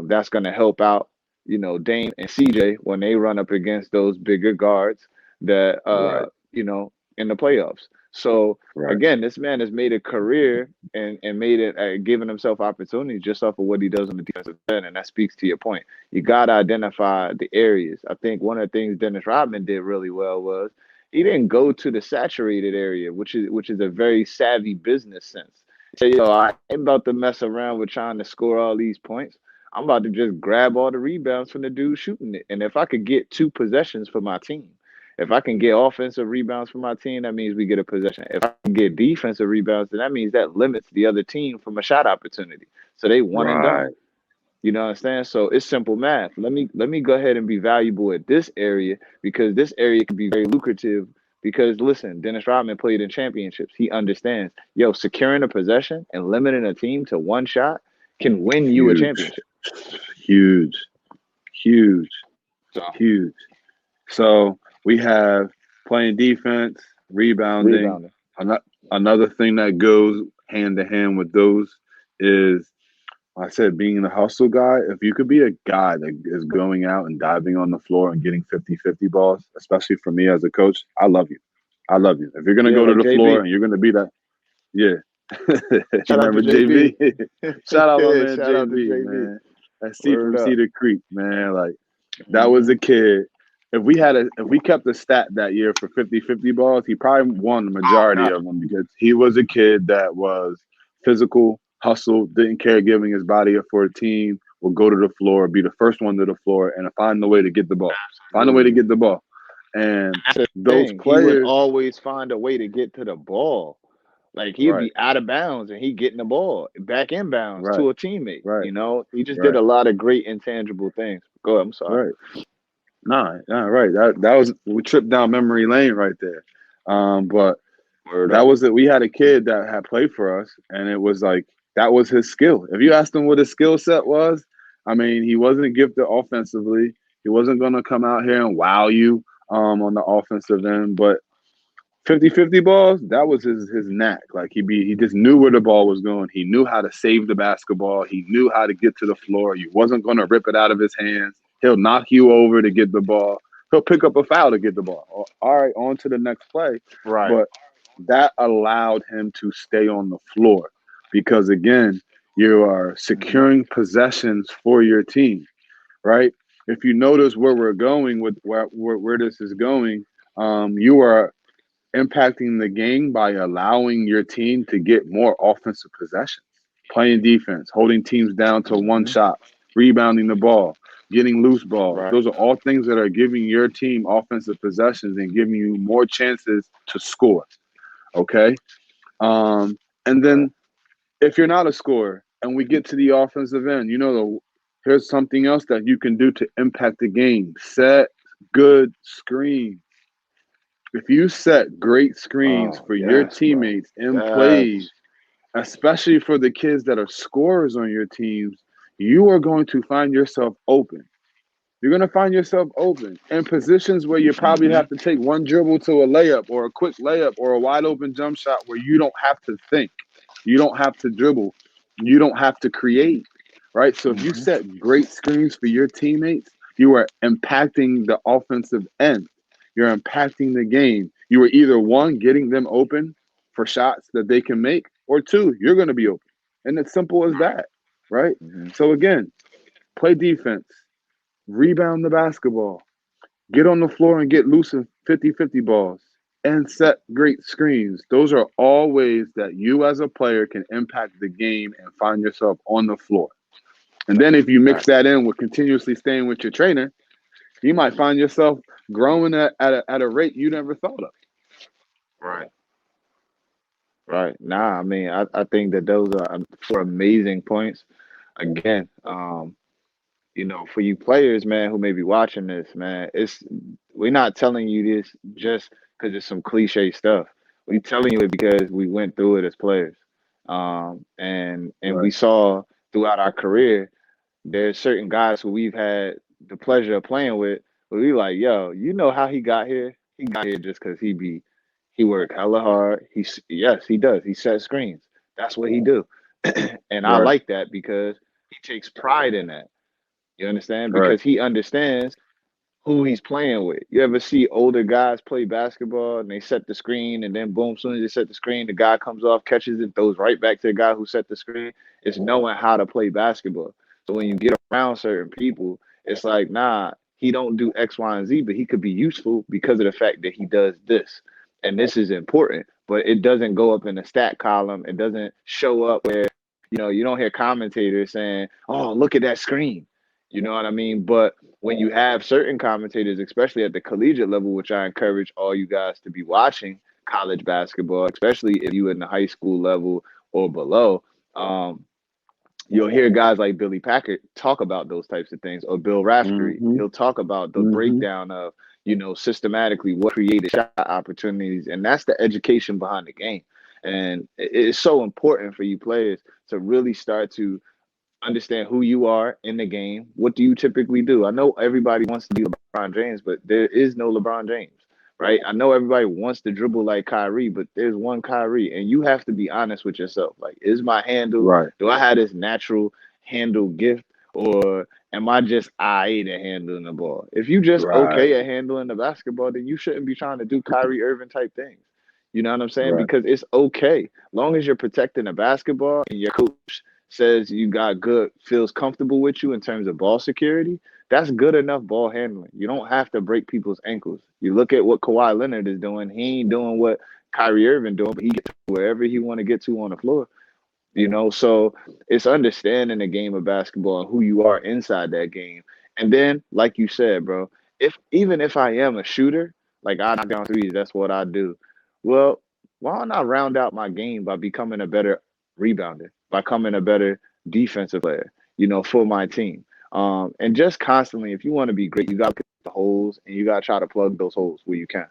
that's going to help out, Dame and CJ when they run up against those bigger guards that, Right. in the playoffs. So Right. again, this man has made a career and made it, giving himself opportunities just off of what he does on the defensive end, and that speaks to your point. You got to identify the areas. I think one of the things Dennis Rodman did really well was he didn't go to the saturated area, which is a very savvy business sense. Say, yo, I ain't about to mess around with trying to score all these points. I'm about to just grab all the rebounds from the dude shooting it. And if I could get 2 possessions for my team, if I can get offensive rebounds for my team, that means we get a possession. If I can get defensive rebounds, then that means that limits the other team from a shot opportunity. So they one and done. Right. You know what I'm saying? So it's simple math. Let me go ahead and be valuable at this area because this area can be very lucrative. Because listen, Dennis Rodman played in championships. He understands. Yo, securing a possession and limiting a team to one shot can win you a Huge. championship. Huge. Huge. So Huge. So we have playing defense, rebounding. rebounding. Another thing that goes hand to hand with those is, like I said, being the hustle guy. If you could be a guy that is going out and diving on the floor and getting 50-50 balls, especially for me as a coach, I love you. I love you. If you're going to Yeah, go to like the floor JB. and you're going to be that, yeah. You Shout out to remember JB. JB? Shout out my Yeah, man shout out to JB, JB. man. That C Word from up. Cedar Creek, man. Like, that was Hmm. a kid. If we kept a stat that year for 50-50 balls, he probably won the majority Got of them because he was a kid that was physical, hustle, didn't care giving his body up for a team, would go to the floor, be the first one to the floor, and find a way to get the ball. Find a way to absolutely. get the ball. And That's the those thing. He would players, always find a way to get to the ball. Like he'd right, be out of bounds and he getting the ball back in bounds right, to a teammate. right, He just did right, a lot of great intangible things. Go ahead. I'm sorry. right. Nah, right. That was, we tripped down memory lane right there. But Word that up. was it. We had a kid that had played for us, and it was like that was his skill. If you asked him what his skill set was, I mean, he wasn't gifted offensively. He wasn't going to come out here and wow you on the offensive end, but 50-50 balls, that was his knack. Like he just knew where the ball was going. He knew how to save the basketball. He knew how to get to the floor. You wasn't going to rip it out of his hands. He'll knock you over to get the ball. He'll pick up a foul to get the ball. All right, on to the next play. Right. But that allowed him to stay on the floor because again, You are Mm-hmm. securing possessions for your team, right? If you notice where we're going with where this is going, you are impacting the game by allowing your team to get more offensive possessions, playing defense, holding teams down to one Mm-hmm. shot, rebounding the ball, getting loose balls. Right. Those are all things that are giving your team offensive possessions and giving you more chances to score. Okay. And Right. then if you're not a scorer and we get to the offensive end, here's something else that you can do to impact the game. Set good screens. If you set great screens Oh for your yes, bro. teammates in plays, Yes. especially for the kids that are scorers on your teams, you are going to find yourself open. You're going to find yourself open in positions where you probably Mm-hmm. have to take one dribble to a layup or a quick layup or a wide open jump shot where you don't have to think. You don't have to dribble. You don't have to create, right? So if you Mm-hmm. set great screens for your teammates, you are impacting the offensive end. You're impacting the game. You are either one, getting them open for shots that they can make, or two, you're going to be open. And it's simple as that, right? Mm-hmm. So again, play defense, rebound the basketball, get on the floor and get loose in 50-50 balls, and set great screens. Those are all ways that you as a player can impact the game and find yourself on the floor. And then if you mix Right. that in with continuously staying with your trainer, you might find yourself growing at a rate you never thought of. Right. Right. Nah, I mean, I think that those are four amazing points. Again, for you players, man, who may be watching this, man, we're not telling you this just because it's some cliche stuff. We telling you it because we went through it as players, and we Right, saw throughout our career there's certain guys who we've had the pleasure of playing with, where we like, yo, you know how he got here? He got here just because he worked hella hard. Yes, he does. He set screens. That's what he do, and I right, like that because he takes pride in that. You understand? right, Because he understands who he's playing with. You ever see older guys play basketball and they set the screen and then boom, as soon as they set the screen, the guy comes off, catches it, throws right back to the guy who set the screen. It's knowing how to play basketball. So when you get around certain people, it's like, nah, he don't do X, Y, and Z, but he could be useful because of the fact that he does this. And this is important, but it doesn't go up in the stat column. It doesn't show up where, you don't hear commentators saying, oh, look at that screen. You know what I mean? But when you have certain commentators, especially at the collegiate level, which I encourage all you guys to be watching college basketball, especially if you in the high school level or below, um, you'll hear guys like Billy Packard talk about those types of things, or Bill Raftery. mm-hmm, He'll talk about the mm-hmm, breakdown of, systematically what created shot opportunities, and that's the education behind the game. And it's so important for you players to really start to understand who you are in the game. What do you typically do? I know everybody wants to be LeBron James, but there is no LeBron James, right? I know everybody wants to dribble like Kyrie, but there's one Kyrie, and you have to be honest with yourself. Like, is my handle, right, do I have this natural handle gift, or am I just I at handling the ball? If you just right, okay at handling the basketball, then you shouldn't be trying to do Kyrie Irving type things. You know what I'm saying? right, Because it's okay. Long as you're protecting the basketball and your coach says you got good, feels comfortable with you in terms of ball security, that's good enough ball handling. You don't have to break people's ankles. You look at what Kawhi Leonard is doing. He ain't doing what Kyrie Irving doing, but he gets wherever he want to get to on the floor. So it's understanding the game of basketball and who you are inside that game. And then, like you said, bro, if I am a shooter, like I knock down threes, that's what I do. Well, why don't I round out my game by becoming a better rebounder, by becoming a better defensive player, for my team. And just constantly, if you want to be great, you got to the holes and you got to try to plug those holes where you can.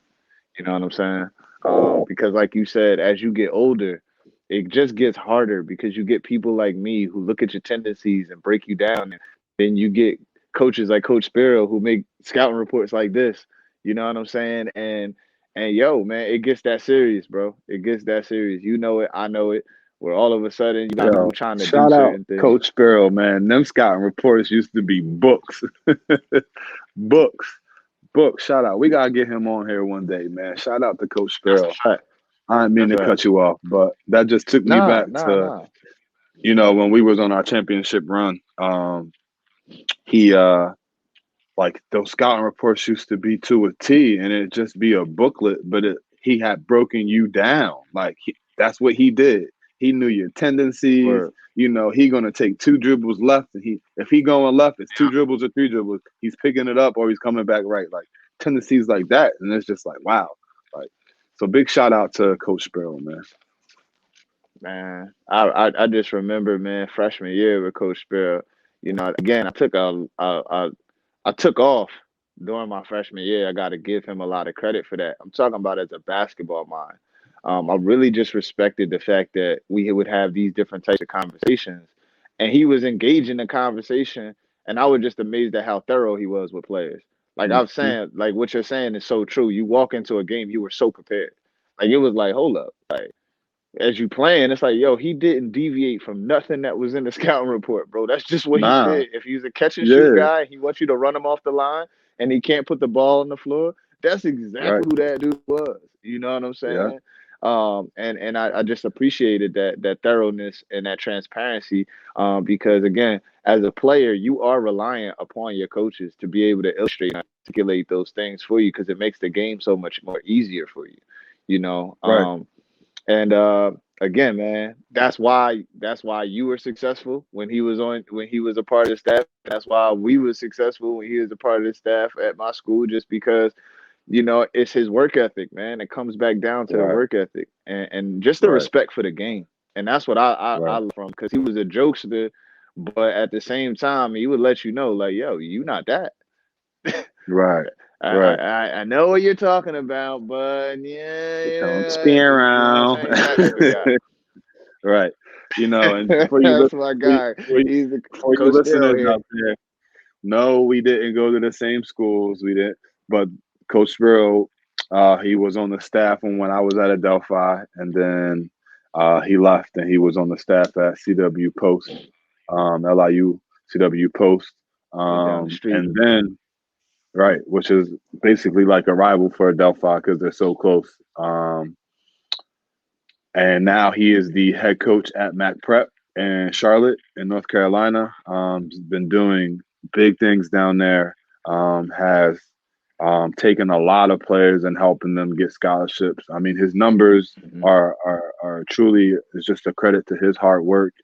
You know what I'm saying? Because, like you said, as you get older, it just gets harder because you get people like me who look at your tendencies and break you down. And then you get coaches like Coach Sparrow who make scouting reports like this. You know what I'm saying? And yo, man, it gets that serious, bro. It gets that serious. You know it, I know it. Where all of a sudden you got people Yo, trying to do shout out certain things. Coach Sparrow, man. Them scouting reports used to be books. Books. Books. Shout out. We gotta get him on here one day, man. Shout out to Coach That's a Sparrow. fact. I didn't mean That's to right. cut you off, but that just took me Nah, back nah, to nah. you know, when we was on our championship run, he like those scouting reports used to be to a T, and it'd just be a booklet, but he had broken you down. Like that's what he did. He knew your tendencies. Word. You know, he gonna take 2 dribbles left, and if he going left, it's 2 dribbles or 3 dribbles. He's picking it up or he's coming back right. Like tendencies like that, and it's just like wow. Like so, big shout out to Coach Sparrow, man. Man, I just remember, man, freshman year with Coach Sparrow. You know, again, I took off during my freshman year. I got to give him a lot of credit for that. I'm talking about as a basketball mind. I really just respected the fact that we would have these different types of conversations, and he was engaged in the conversation, and I was just amazed at how thorough he was with players. Like I'm Mm-hmm. saying, like what you're saying is so true. You walk into a game, you were so prepared. Like it was like, hold up, like as you playing, it's like, yo, he didn't deviate from nothing that was in the scouting report, bro. That's just what he Nah, did. If he's a catch and shoot yeah, guy, he wants you to run him off the line and he can't put the ball on the floor. That's right, exactly who that dude was. You know what I'm yeah, saying? And I just appreciated that thoroughness and that transparency. Because again, as a player, you are reliant upon your coaches to be able to illustrate and articulate those things for you because it makes the game so much more easier for you. You know, right, and again, man, that's why you were successful when he was a part of the staff. That's why we were successful when he was a part of the staff at my school, just because it's his work ethic, man. It comes back down to the right, work ethic and just the right, respect for the game. And that's what I right, learned from because he was a jokester, but at the same time, he would let you know, like, yo, you not that. right, I, right. I know what you're talking about, but yeah, Don't spin yeah, you know what I'm around. saying? That type of guy. Right. You know, and That's my guy. He's the for you Coach Sparrow listeners here. out there, no, we didn't go to the same schools. We didn't, but Coach Sparrow, he was on the staff when I was at Adelphi, and then he left and he was on the staff at CW Post, LIU CW Post, Right down the street. and then right, which is basically like a rival for Adelphi because they're so close. And now he is the head coach at Mac Prep in Charlotte in North Carolina. He's been doing big things down there. Has taken a lot of players and helping them get scholarships. I mean, his numbers Mhm. are truly it's just a credit to his hard work,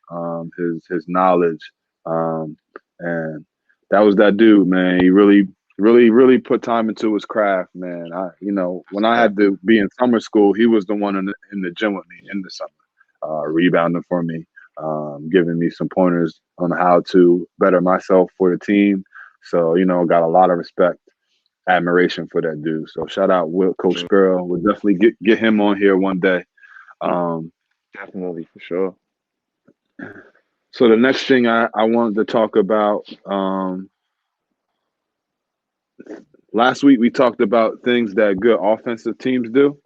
his knowledge, and that was that dude, man. He really put time into his craft, man. When I had to be in summer school, he was the one in the gym with me in the summer, rebounding for me, giving me some pointers on how to better myself for the team. So, got a lot of respect, admiration for that dude. So shout out Coach Sparrow. We'll definitely get him on here one day. Um, Definitely for sure. so the next thing I wanted to talk about, last week we talked about things that good offensive teams do.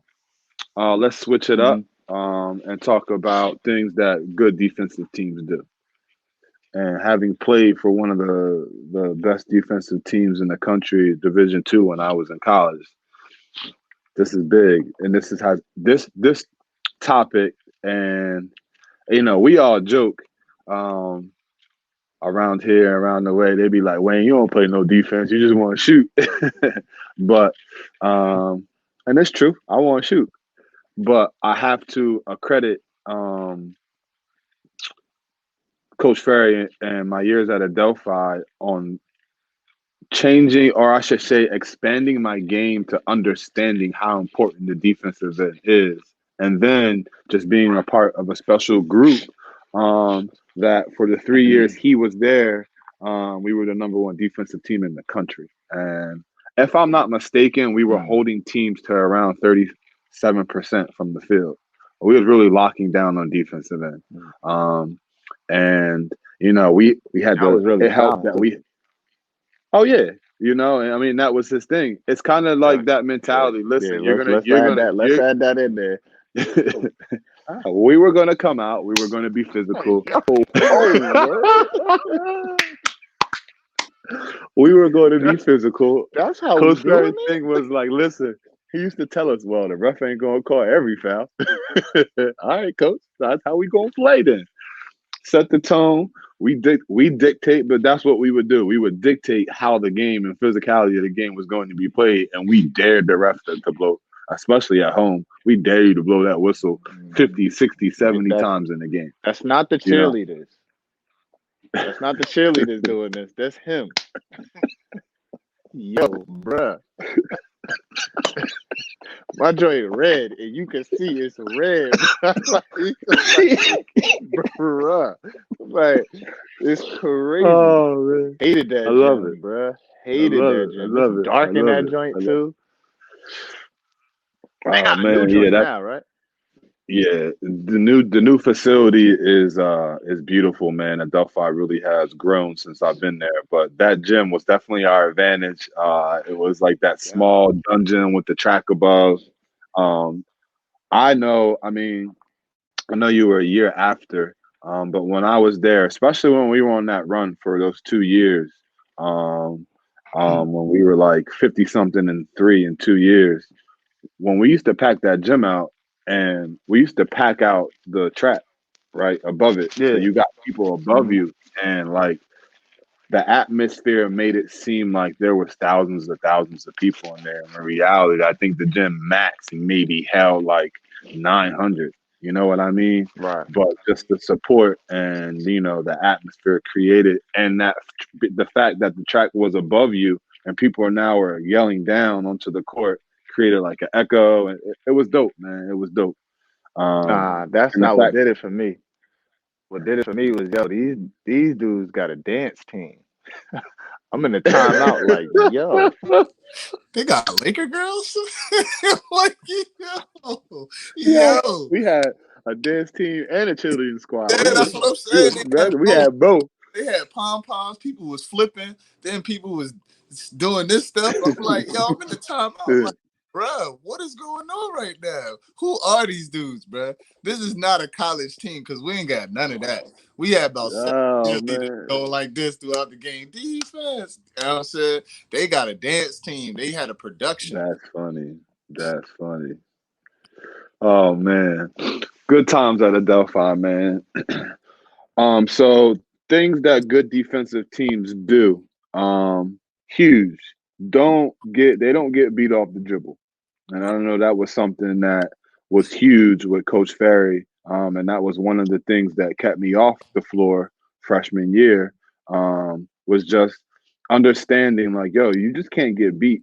Let's switch it up Hmm. and talk about things that good defensive teams do. And having played for one of the best defensive teams in the country, Division II, when I was in college, this is big, and this is how this topic, and we all joke around here, around the way. They be like, Wayne, you don't play no defense, you just want to shoot. But and it's true, I want to shoot, but I have to accredit Coach Ferry and my years at Adelphi on changing, or I should say, expanding my game to understanding how important the defensive end is, and then just being a part of a special group. That for the 3 years he was there, we were the number one defensive team in the country, and if I'm not mistaken, we were Mm. holding teams to around 37% from the field. We was really locking down on defensive end, Mm. and we had That the was really it helped that talented. we. Oh yeah, and I mean that was his thing. It's kind of Yeah, like that yeah, mentality. yeah. Listen, Let's add that. Let's add that in there. we were gonna come out. We were gonna be Hey, physical. yo, oh, word. We were going to be That's physical. that's how we Coach doing Ferry's it. thing was like, listen. He used to tell us, "Well, the ref ain't gonna call every foul." All right, coach. That's how we gonna play then. set the tone. We dictate, but that's what we would do. We would dictate how the game and physicality of the game was going to be played, and we dared the ref to blow, especially at home. We dare you to blow that whistle 50, 60, 70 That's times in the game. that's not the You know, cheerleaders. That's not the cheerleaders doing this. That's him. Yo, bruh. My joint red, and you can see it's red, bruh. Like, it's crazy. oh man, Hated that I love gym, it. bruh. I Hated love that it. I gym. It's love it. I dark in love that it. joint too. They Oh got a new man, yeah, joint now, right? the new facility is beautiful, man. And Delphi really has grown since I've been there. But that gym was definitely our advantage. It was like that Yeah. small dungeon with the track above. Um, I mean, I know you were a year after, but when I was there, especially when we were on that run for those 2 years, um, when we were like 50 something and 2 years, when we used to pack that gym out and we used to pack out the track right above it. So Yeah. you got people above Hmm. you and like the atmosphere made it seem like there was thousands of people in there. In reality, I think the gym max maybe held like 900. You know what I mean? Right. But just the support and the atmosphere created, and that the fact that the track was above you and people are yelling down onto the court created like an echo, and it was dope, man. It was dope. Um, Nah, that's and the not what fact, did it for me. What did it for me was, yo, these dudes got a dance team. I'm in the timeout like, yo, They got Laker girls. Like, yeah, yo, we had a dance team and a cheerleading squad. yeah, that's what I'm saying. They had We both. had both. They had pom poms. People was flipping. Then people was doing this stuff. I'm like, yo, I'm in the timeout. Like, bro, what is going on right now? Who are these dudes, bro? This is not a college team because we ain't got none of that. We had about 7 Oh cheerleaders man, going like this throughout the game. Defense. You know what I'm saying? They got a dance team. They had a production. that's funny. That's funny. Oh man, good times at Adelphi, man. So things that good defensive teams do, huge. They don't get beat off the dribble. And I don't know, that was something that was huge with Coach Ferry. And that was one of the things that kept me off the floor freshman year, was just understanding like, yo, you just can't get beat.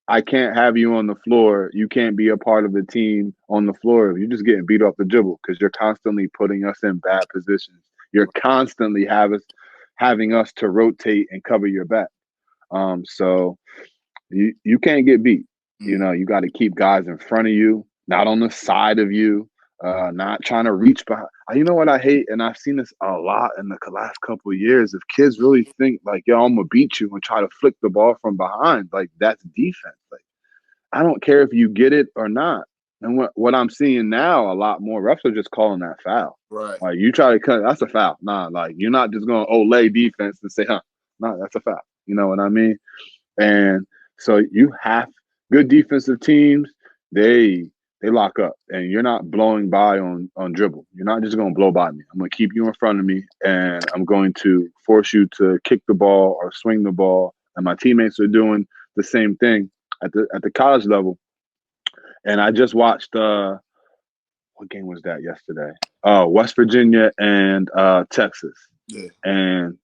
I can't have you on the floor. You can't be a part of the team on the floor if you're just getting beat off the dribble because you're constantly putting us in bad positions. You're constantly having us to rotate and cover your back. So you can't get beat. You got to keep guys in front of you, not on the side of you, not trying to reach behind. You know what I hate, and I've seen this a lot in the last couple of years. If kids really think like, "Yo, I'm gonna beat you," and try to flick the ball from behind, like that's defense. Like I don't care if you get it or not. And what I'm seeing now, a lot more refs are just calling that foul. Right. Like you try to cut, that's a foul. Nah, like you're not just going to lay defense and say, huh, nah, that's a foul. You know what I mean? And so you have good defensive teams. They lock up, and you're not blowing by on dribble. You're not just going to blow by me. I'm going to keep you in front of me, and I'm going to force you to kick the ball or swing the ball. And my teammates are doing the same thing at the college level. And I just watched what game was that yesterday? West Virginia and Texas. Yeah. And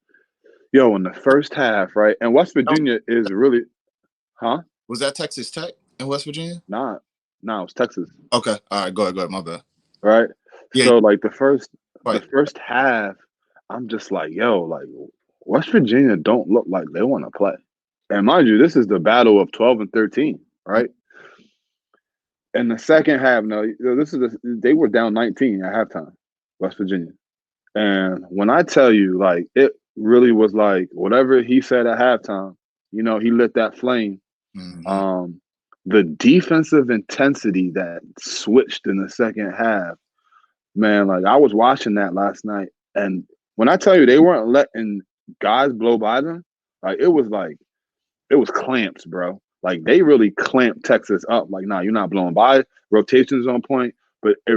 yo, in the first half, right? And West Virginia is really, huh? Was that Texas Tech in West Virginia? Nah, it was Texas. Okay. All right. Go ahead. My bad. Right? Yeah. So like the Right. first half, I'm just like, yo, like West Virginia don't look like they want to play. And mind you, this is the battle of 12 and 13, right? In the second half, no, they were down 19 at halftime, West Virginia. And when I tell you, like, it really was like whatever he said at halftime, he lit that flame. Mm-hmm. The defensive intensity that switched in the second half, man, like I was watching that last night. And when I tell you they weren't letting guys blow by them, it was clamps, bro. Like they really clamped Texas up. Like, nah, you're not blowing by. Rotations on point. But I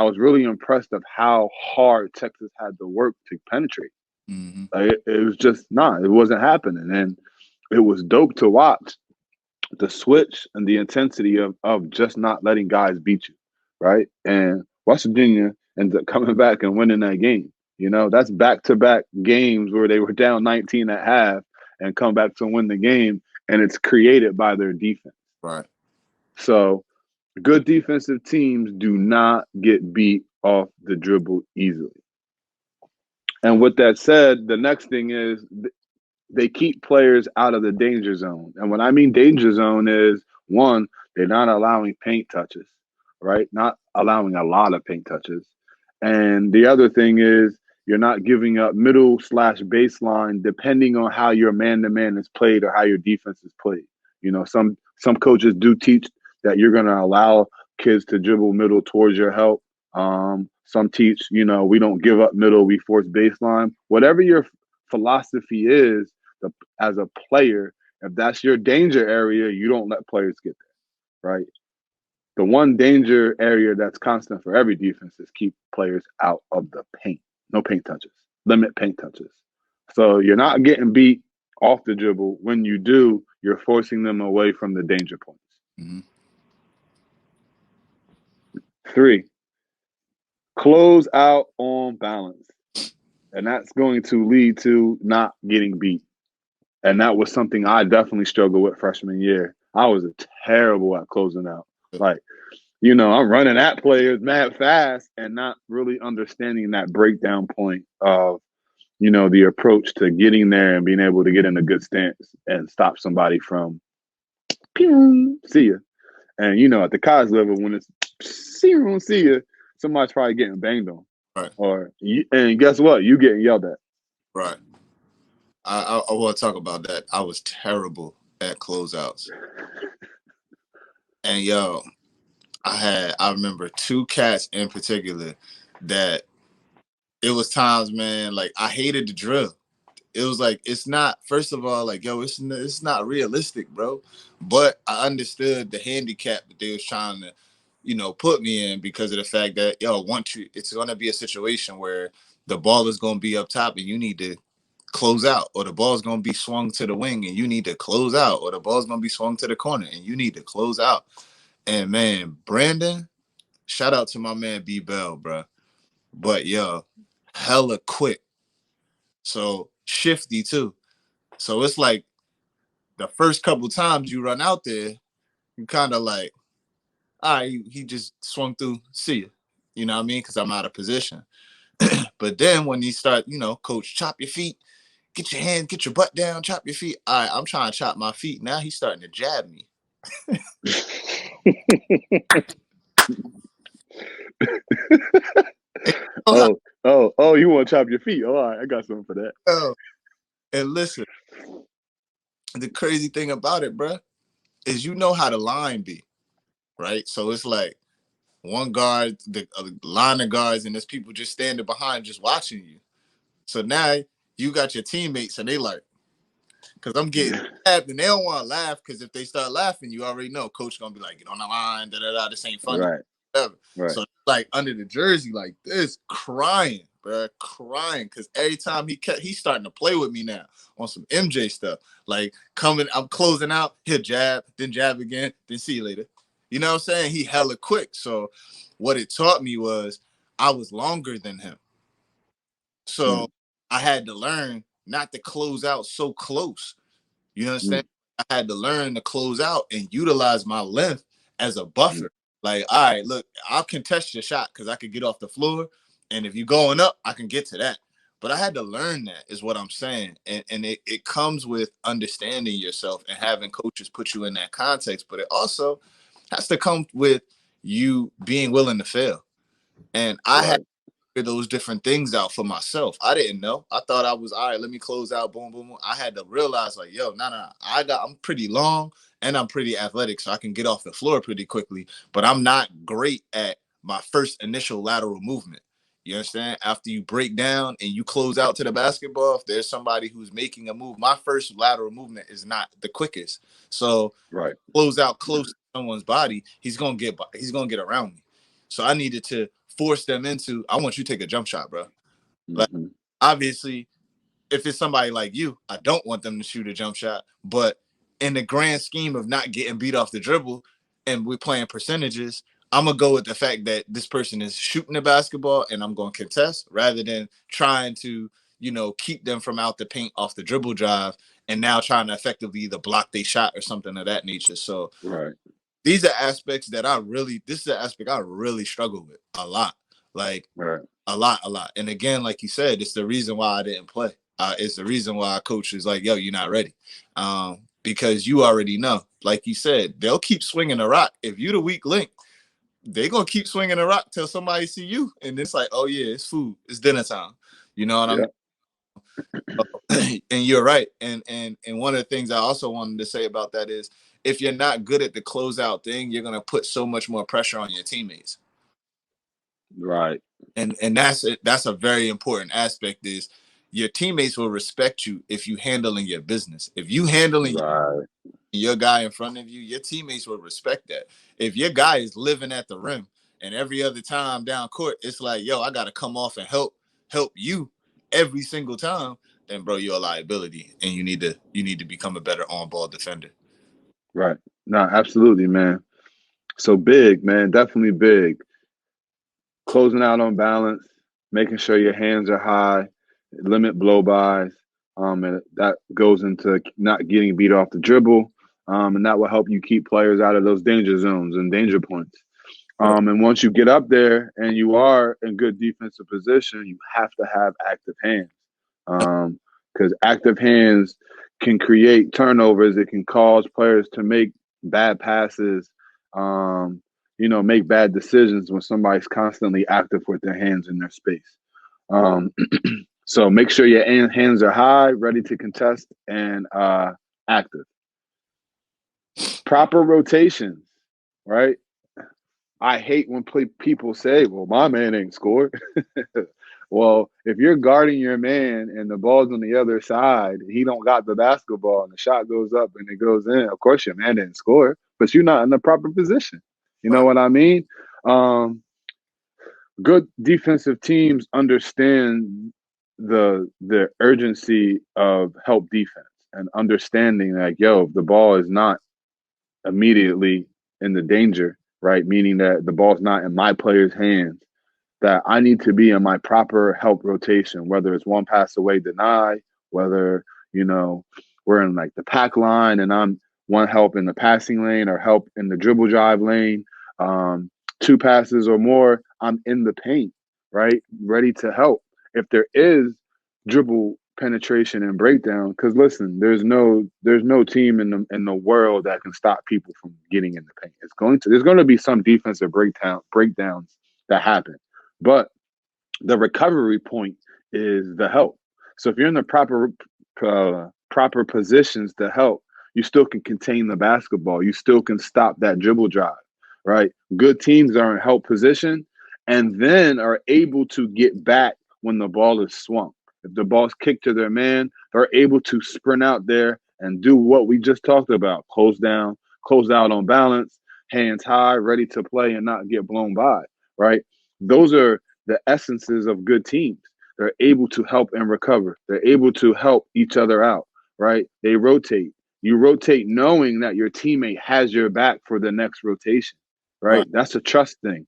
was really impressed of how hard Texas had to work to penetrate. Mm-hmm. Like, it was just it wasn't happening. And it was dope to watch the switch and the intensity of just not letting guys beat you, right? And West Virginia ends up coming back and winning that game. That's back-to-back games where they were down 19 at half and come back to win the game, and it's created by their defense. Right. So good defensive teams do not get beat off the dribble easily. And with that said, the next thing is they keep players out of the danger zone. And when I mean danger zone is, one, they're not allowing paint touches, right? Not allowing a lot of paint touches. And the other thing is you're not giving up middle/baseline depending on how your man-to-man is played or how your defense is played. Some coaches do teach that you're going to allow kids to dribble middle towards your help. Some teach, we don't give up middle, we force baseline. Whatever your philosophy is, as a player, if that's your danger area, you don't let players get there, right? The one danger area that's constant for every defense is keep players out of the paint. No paint touches. Limit paint touches. So you're not getting beat off the dribble. When you do, you're forcing them away from the danger points. Mm-hmm. 3, close out on balance. And that's going to lead to not getting beat. And that was something I definitely struggled with freshman year. I was terrible at closing out. Like, I'm running at players mad fast and not really understanding that breakdown point of, the approach to getting there and being able to get in a good stance and stop somebody from see ya. And, at the college level, when it's see ya, somebody's probably getting banged on. Right. And guess what? You getting yelled at. Right. I want to talk about that. I was terrible at closeouts. And I remember 2 cats in particular that it was times, man, like I hated the drill. It was like, it's not, first of all, like, it's not realistic, bro. But I understood the handicap that they was trying to, put me in because of the fact that, it's going to be a situation where the ball is going to be up top and you need to close out, or the ball's going to be swung to the wing and you need to close out, or the ball's going to be swung to the corner and you need to close out. And man, Brandon, shout out to my man B Bell, bro. But hella quick. So shifty too. So it's like the first couple times you run out there, you kind of like, all right, he just swung through, see you. You know what I mean? Because I'm out of position. But then when you start, coach, chop your feet, get your hand, get your butt down, chop your feet. All right, I'm trying to chop my feet. Now he's starting to jab me. You want to chop your feet? Oh, all right, I got something for that. Oh, and listen, the crazy thing about it, bro, is how the line be, right? So it's like one guard, the line of guards, and there's people just standing behind, just watching you. So now you got your teammates, and they like, because I'm getting tapped, and they don't want to laugh, because if they start laughing, you already know coach gonna be like, get on the line, this ain't funny. Right. So like under the jersey, like this, crying, bro, crying, because every time he's starting to play with me now on some MJ stuff. Like I'm closing out, he'll jab, then jab again, then see you later. You know what I'm saying? He hella quick. So what it taught me was I was longer than him. So I had to learn not to close out so close. You understand? I had to learn to close out and utilize my length as a buffer. Like, all right, look, I'll contest your shot because I could get off the floor. And if you're going up, I can get to that. But I had to learn that, is what I'm saying. And it comes with understanding yourself and having coaches put you in that context. But it also has to come with you being willing to fail. And I had to figure those different things out for myself. I didn't know. I thought I was, all right, let me close out, boom, boom, boom. I had to realize, like, I'm pretty long and I'm pretty athletic, so I can get off the floor pretty quickly. But I'm not great at my first initial lateral movement. You understand? After you break down and you close out to the basketball, if there's somebody who's making a move, my first lateral movement is not the quickest. So close out close to someone's body, he's gonna get around me. So I needed to force them into, I want you to take a jump shot, bro. Like, Mm-hmm. obviously, if it's somebody like you, I don't want them to shoot a jump shot. But in the grand scheme of not getting beat off the dribble and we're playing percentages, I'm going to go with the fact that this person is shooting the basketball and I'm going to contest rather than trying to, keep them from out the paint off the dribble drive and now trying to effectively either block their shot or something of that nature. So Right. these are aspects that this is an aspect I really struggle with a lot. Like, Right. a lot. And again, like you said, it's the reason why I didn't play. It's the reason why coach is like, yo, you're not ready. Because you already know, like you said, they'll keep swinging the rock. If you the weak link, they going to keep swinging the rock till somebody see you. And it's like, oh, yeah, it's food. It's dinner time. You know what I Yeah. mean? And you're right. And one of the things I also wanted to say about that is if you're not good at the closeout thing, you're going to put so much more pressure on your teammates. Right. And that's a very important aspect is your teammates will respect you if you handling your business. If you handling Right. your guy in front of you, your teammates will respect that. If your guy is living at the rim and every other time down court, it's like, yo, I got to come off and help you every single time, then bro, you're a liability and you need to become a better on-ball defender. Right. No, absolutely, man. So big, man. Definitely big. Closing out on balance, making sure your hands are high, limit blow-bys, and that goes into not getting beat off the dribble, and that will help you keep players out of those danger zones and danger points. Right. And once you get up there and you are in good defensive position, you have to have active hands, because active hands can create turnovers. It can cause players to make bad passes, make bad decisions when somebody's constantly active with their hands in their space. So make sure your hands are high, ready to contest, and active. Proper rotations, right? I hate when people say, well, my man ain't scored. Well, if you're guarding your man and the ball's on the other side, he don't got the basketball and the shot goes up and it goes in, of course your man didn't score, but you're not in the proper position. You know what I mean? Good defensive teams understand the urgency of help defense and understanding like, yo, the ball is not immediately in the danger, right? Meaning that the ball's not in my player's hands, that I need to be in my proper help rotation, whether it's one pass away deny, whether, we're in like the pack line and I'm one help in the passing lane or help in the dribble drive lane, two passes or more, I'm in the paint, right? Ready to help. If there is dribble penetration and breakdown, because listen, there's no team in the world that can stop people from getting in the paint. There's going to be some defensive breakdowns that happen, but the recovery point is the help. So if you're in the proper positions to help, you still can contain the basketball. You still can stop that dribble drive, right? Good teams are in help position and then are able to get back when the ball is swung. If the ball's kicked to their man, they're able to sprint out there and do what we just talked about. Close out on balance, hands high, ready to play and not get blown by, right? Those are the essences of good teams. They're able to help and recover. They're able to help each other out, right? They rotate. You rotate knowing that your teammate has your back for the next rotation, right? That's a trust thing.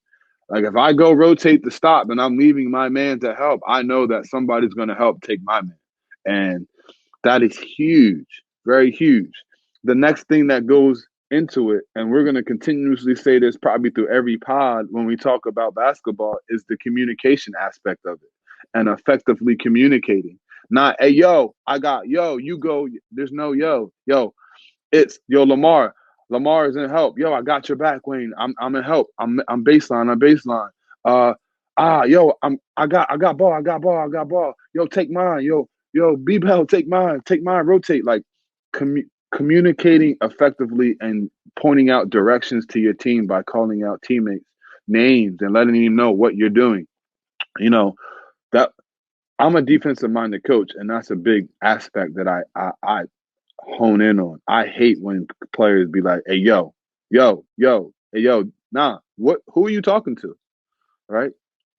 Like if I go rotate the stop and I'm leaving my man to help, I know that somebody's going to help take my man. And that is huge, very huge. The next thing that goes into it, and we're going to continuously say this probably through every pod when we talk about basketball, is the communication aspect of it and effectively communicating. Not, hey, yo, you go. There's no yo. It's yo, Lamar. Lamar is in help. Yo, I got your back, Wayne. I'm in help. I'm baseline. I got ball. Yo, take mine. Yo, B-Bell, take mine, rotate. Like communicating effectively and pointing out directions to your team by calling out teammates' names and letting them know what you're doing. That I'm a defensive minded coach, and that's a big aspect that I hone in on. I hate when players be like, hey, yo, hey, yo, nah, who are you talking to? right?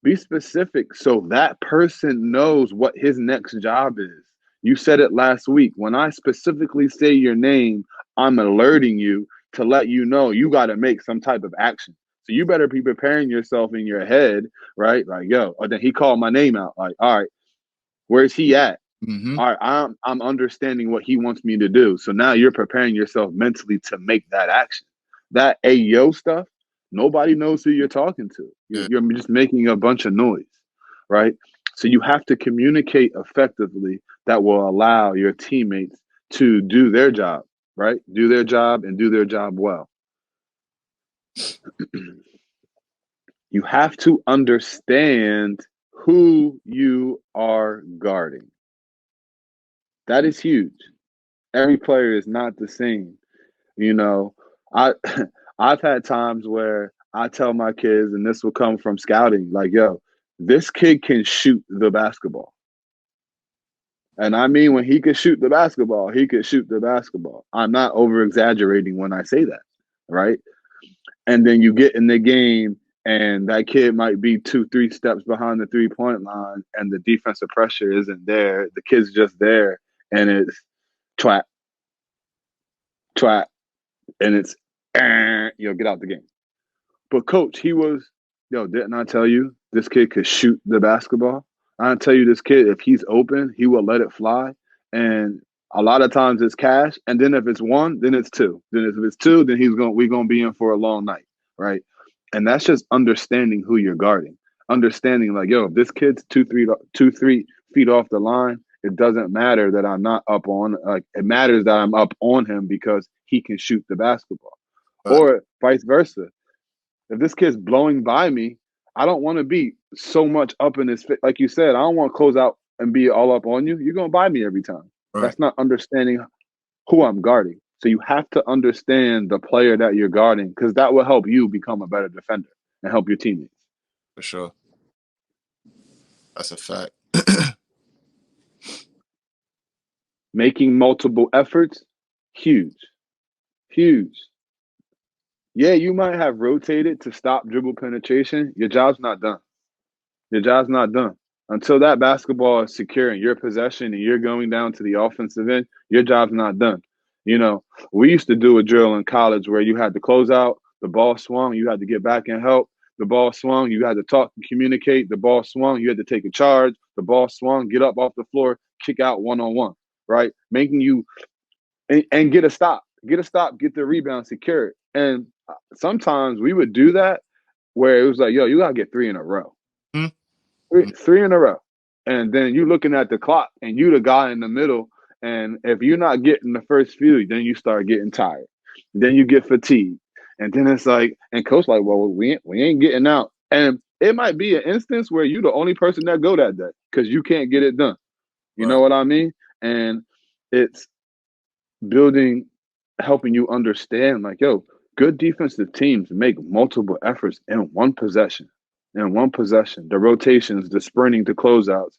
Be specific so that person knows what his next job is. You said it last week. When I specifically say your name, I'm alerting you to let you know you got to make some type of action. So you better be preparing yourself in your head, right? Like, yo, or then he called my name out. Like, all right, where's he at? Mm-hmm. All right, I'm understanding what he wants me to do. So now you're preparing yourself mentally to make that action. That ayo stuff, nobody knows who you're talking to. Yeah. You're just making a bunch of noise, right? So you have to communicate effectively that will allow your teammates to do their job, right? Do their job and do their job well. You have to understand who you are guarding. That is huge. Every player is not the same. You know, I I've had times where I tell my kids, and this will come from scouting, like, yo, this kid can shoot the basketball. And I mean, when he could shoot the basketball, he could shoot the basketball. I'm not over exaggerating when I say that, right? And then you get in the game, and that kid might be 2, 3 steps behind the 3-point line, and the defensive pressure isn't there. The kid's just there, and it's twat, twat, and it's get out the game. But coach, he was, didn't I tell you this kid could shoot the basketball? I tell you this kid, if he's open, he will let it fly. And a lot of times it's cash. And then if it's one, then it's two. Then if it's two, then we're gonna be in for a long night, right? And that's just understanding who you're guarding. Understanding like, yo, if this kid's 2, 3 feet off the line, it doesn't matter that I'm not up on. Like it matters that I'm up on him because he can shoot the basketball, or vice versa. If this kid's blowing by me, I don't want to be so much up in his face. Like you said, I don't want to close out and be all up on you. You're going to buy me every time. Right. That's not understanding who I'm guarding. So you have to understand the player that you're guarding because that will help you become a better defender and help your teammates. For sure. That's a fact. Making multiple efforts, huge. Huge. Yeah, you might have rotated to stop dribble penetration. Your job's not done. Your job's not done. Until that basketball is secure in your possession and you're going down to the offensive end, your job's not done. You know, we used to do a drill in college where you had to close out, the ball swung, you had to get back and help. The ball swung, you had to talk and communicate. The ball swung, you had to take a charge. The ball swung, get up off the floor, kick out one-on-one, right? Making you and get a stop. Get a stop, get the rebound secured. And sometimes we would do that where it was like, yo, you got to get 3 in a row. Three in a row. And then you looking at the clock and you the guy in the middle. And if you're not getting the first few, then you start getting tired. Then you get fatigued. And then it's like, and coach like, well, we ain't getting out. And it might be an instance where you the only person that go that day because you can't get it done. You know what I mean? And it's building, helping you understand like, yo, good defensive teams make multiple efforts in one possession. The rotations, the sprinting, the closeouts,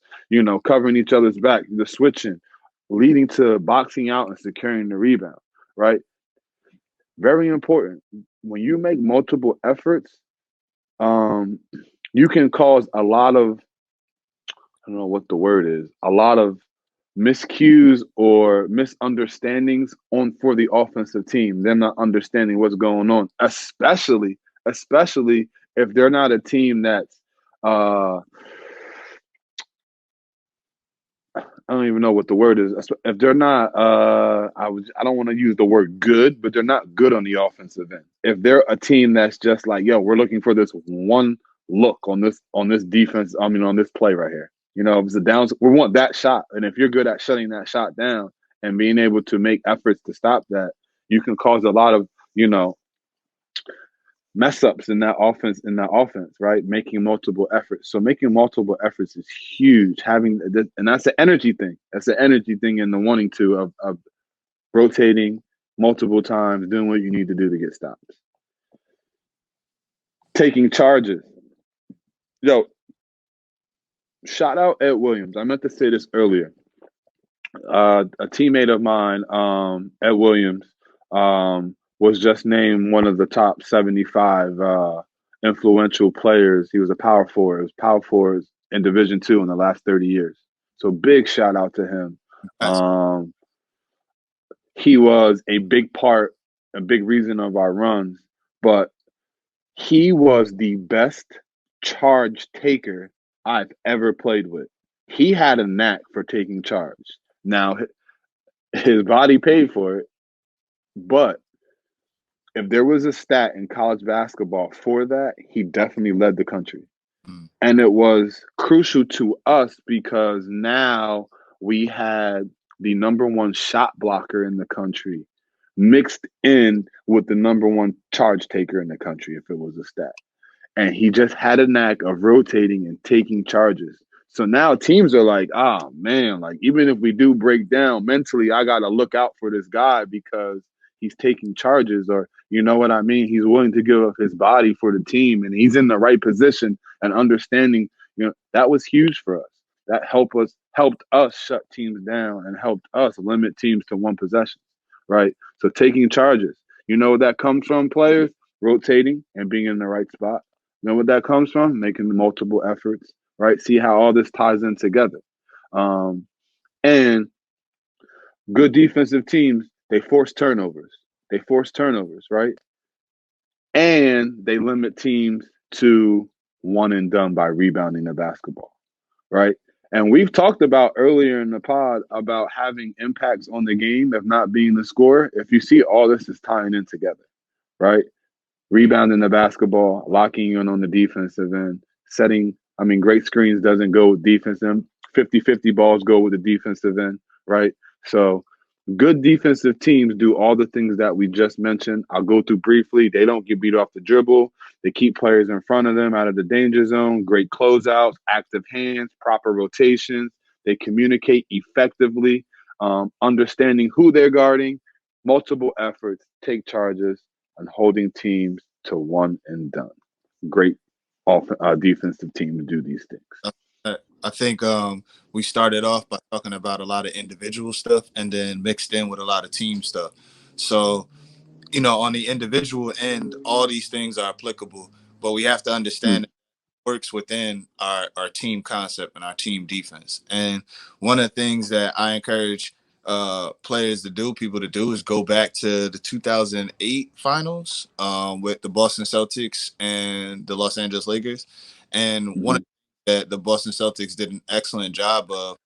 covering each other's back, the switching, leading to boxing out and securing the rebound, right? Very important. When you make multiple efforts, you can cause a lot of, I don't know what the word is, a lot of miscues or misunderstandings for the offensive team. Them not understanding what's going on, especially if they're not a team that's I don't even know what the word is. If they're not I don't want to use the word good, but they're not good on the offensive end. If they're a team that's just like, yo, we're looking for this one look on this defense, on this play right here. If it's a down, we want that shot. And if you're good at shutting that shot down and being able to make efforts to stop that, you can cause a lot of, mess ups in that offense, right? Making multiple efforts. So making multiple efforts is huge. And that's an energy thing. That's an energy thing in the wanting to of rotating multiple times, doing what you need to do to get stops. Taking charges. Yo, shout out Ed Williams. I meant to say this earlier. A teammate of mine, Ed Williams, was just named one of the top 75 influential players. He was a power forward. It was power forwards in Division II in the last 30 years. So big shout out to him. He was a big part, a big reason of our runs, but he was the best charge taker I've ever played with. He had a knack for taking charge. Now, his body paid for it, but if there was a stat in college basketball for that, he definitely led the country. Mm. And it was crucial to us because now we had the number one shot blocker in the country mixed in with the number one charge taker in the country, if it was a stat. And he just had a knack of rotating and taking charges. So now teams are like, oh man, like even if we do break down mentally, I got to look out for this guy because he's taking charges, or you know what I mean? He's willing to give up his body for the team and he's in the right position and understanding, that was huge for us. That helped us shut teams down and helped us limit teams to one possession, right? So taking charges, what that comes from, players? Rotating and being in the right spot. You know what that comes from? Making multiple efforts, right? See how all this ties in together. And good defensive teams, they force turnovers. Right? And they limit teams to one and done by rebounding the basketball, right? And we've talked about earlier in the pod about having impacts on the game, if not being the scorer. If you see all this is tying in together, right? Rebounding the basketball, locking you in on the defensive end, great screens doesn't go with defense end. 50-50 balls go with the defensive end, right? So good defensive teams do all the things that we just mentioned. I'll go through briefly. They don't get beat off the dribble. They keep players in front of them out of the danger zone, great closeouts, active hands, proper rotations. They communicate effectively, understanding who they're guarding, multiple efforts, take charges, and holding teams to one and done. Great defensive teams do these things. I think we started off by talking about a lot of individual stuff and then mixed in with a lot of team stuff. So, on the individual end, all these things are applicable, but we have to understand it works within our team concept and our team defense. And one of the things that I encourage players to do, people to do, is go back to the 2008 finals with the Boston Celtics and the Los Angeles Lakers. And one of that the Boston Celtics did an excellent job of,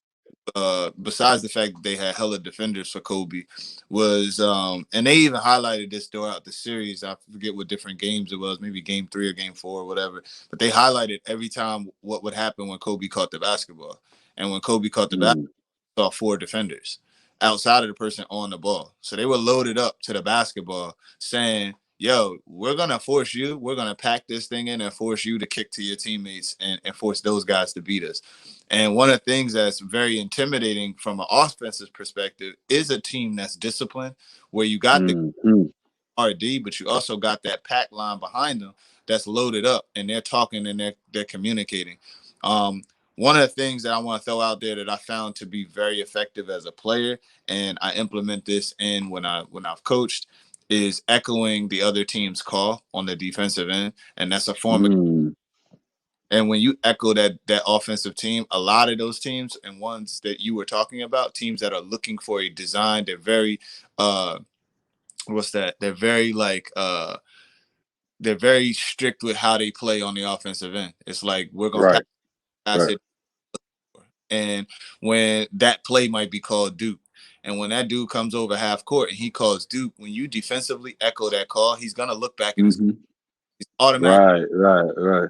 besides the fact that they had hella defenders for Kobe, was and they even highlighted this throughout the series. I forget what different games it was, maybe game 3 or game 4 or whatever. But they highlighted every time what would happen when Kobe caught the basketball. And when Kobe caught the basketball, saw 4 defenders outside of the person on the ball. So they were loaded up to the basketball saying, yo, we're going to force you. We're going to pack this thing in and force you to kick to your teammates and force those guys to beat us. And one of the things that's very intimidating from an offensive perspective is a team that's disciplined, where you got the RD, but you also got that pack line behind them that's loaded up, and they're talking and they're communicating. One of the things that I want to throw out there that I found to be very effective as a player, and I implement this in when I've coached, is echoing the other team's call on the defensive end, and that's a form of. And when you echo that offensive team, a lot of those teams and ones that you were talking about, teams that are looking for a design, they're very They're very they're very strict with how they play on the offensive end. It's like we're gonna pass it. And when that play might be called Duke, and when that dude comes over half court and he calls Duke, when you defensively echo that call, he's gonna look back and he's automatically right.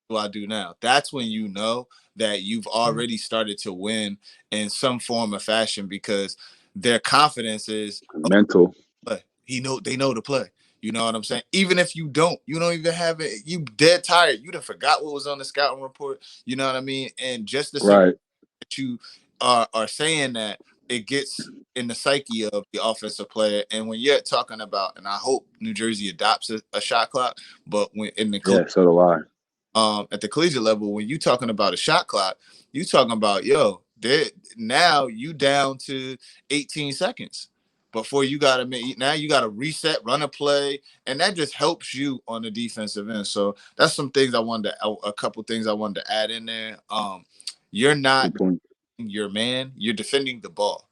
What do I do now? That's when you know that you've already started to win in some form or fashion, because their confidence is mental. They know the play. You know what I'm saying? Even if you don't even have it, you dead tired. You done forgot what was on the scouting report. You know what I mean? And just the simple that you are saying that, it gets in the psyche of the offensive player. And when you're talking about, and I hope New Jersey adopts a shot clock, but when in the so do I. At the collegiate level, when you talking about a shot clock, you talking about now you down to 18 seconds. before you got to make, now you got to reset, run a play, and that just helps you on the defensive end. So that's some things I wanted to, a couple things I wanted to add in there. You're not Good point. your man, you're defending the ball.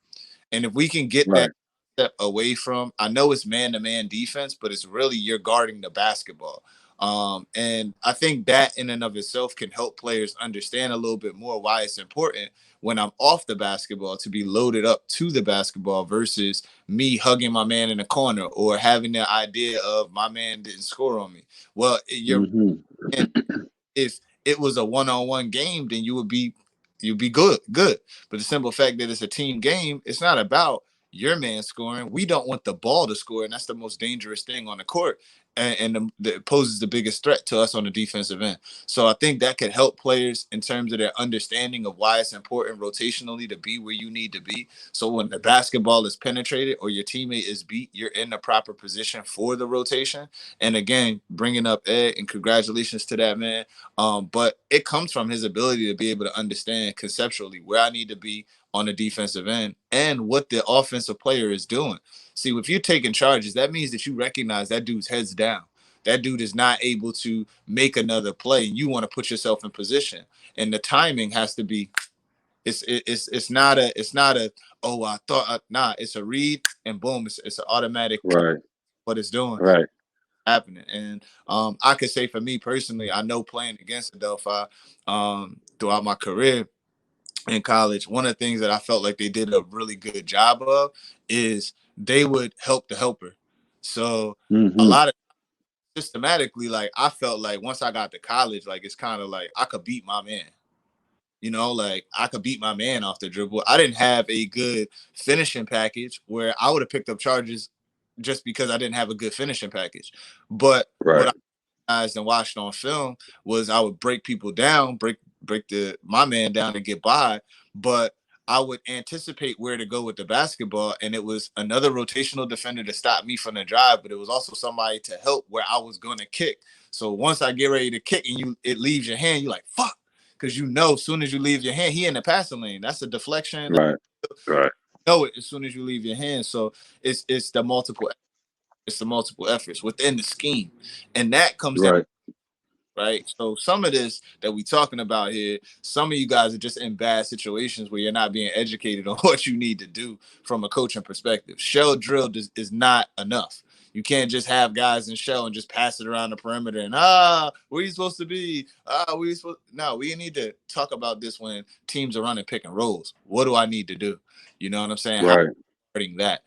And if we can get that Right. step away from, I know it's man-to-man defense, but it's really you're guarding the basketball. And I think that in and of itself can help players understand a little bit more why it's important when I'm off the basketball to be loaded up to the basketball versus me hugging my man in the corner or having the idea of my man didn't score on me. Well, you're Mm-hmm. if it was a one-on-one game, then you'd be good. But the simple fact that it's a team game, it's not about your man scoring. We don't want the ball to score, and that's the most dangerous thing on the court, and it poses the biggest threat to us on the defensive end. So I think that could help players in terms of their understanding of why it's important rotationally to be where you need to be. So when the basketball is penetrated or your teammate is beat, you're in the proper position for the rotation. And again, bringing up Ed, and congratulations to that man. But it comes from his ability to be able to understand conceptually where I need to be on the defensive end and what the offensive player is doing. See, if you're taking charges, that means that you recognize that dude's heads down. That dude is not able to make another play, and you want to put yourself in position. And the timing has to be. It's not a oh I thought nah. It's a read and boom. It's an automatic Right. what it's doing Right. happening. And I could say for me personally, I know playing against Adelphi throughout my career in college, one of the things that I felt like they did a really good job of is they would help the helper. So a Mm-hmm. lot of systematically, like I felt like once I got to college, like it's kind of like I could beat my man. You know, like I could beat my man off the dribble. I didn't have a good finishing package where I would have picked up charges just because I didn't have a good finishing package. But what Right. and watched on film was I would break people down, break my man down and get by, but I would anticipate where to go with the basketball, and it was another rotational defender to stop me from the drive, but it was also somebody to help where I was going to kick. So once I get ready to kick and it leaves your hand, you're like fuck, because you know as soon as you leave your hand, he in the passing lane. That's a deflection. Right. Right. You know it as soon as you leave your hand. So it's the multiple efforts within the scheme, and that comes down Right. right? So some of this that we talking about here, some of you guys are just in bad situations where you're not being educated on what you need to do from a coaching perspective. Shell drill is not enough. You can't just have guys in shell and just pass it around the perimeter and where you supposed to be? Where you supposed? No, we need to talk about this when teams are running pick and rolls. What do I need to do? You know what I'm saying? How Right. that.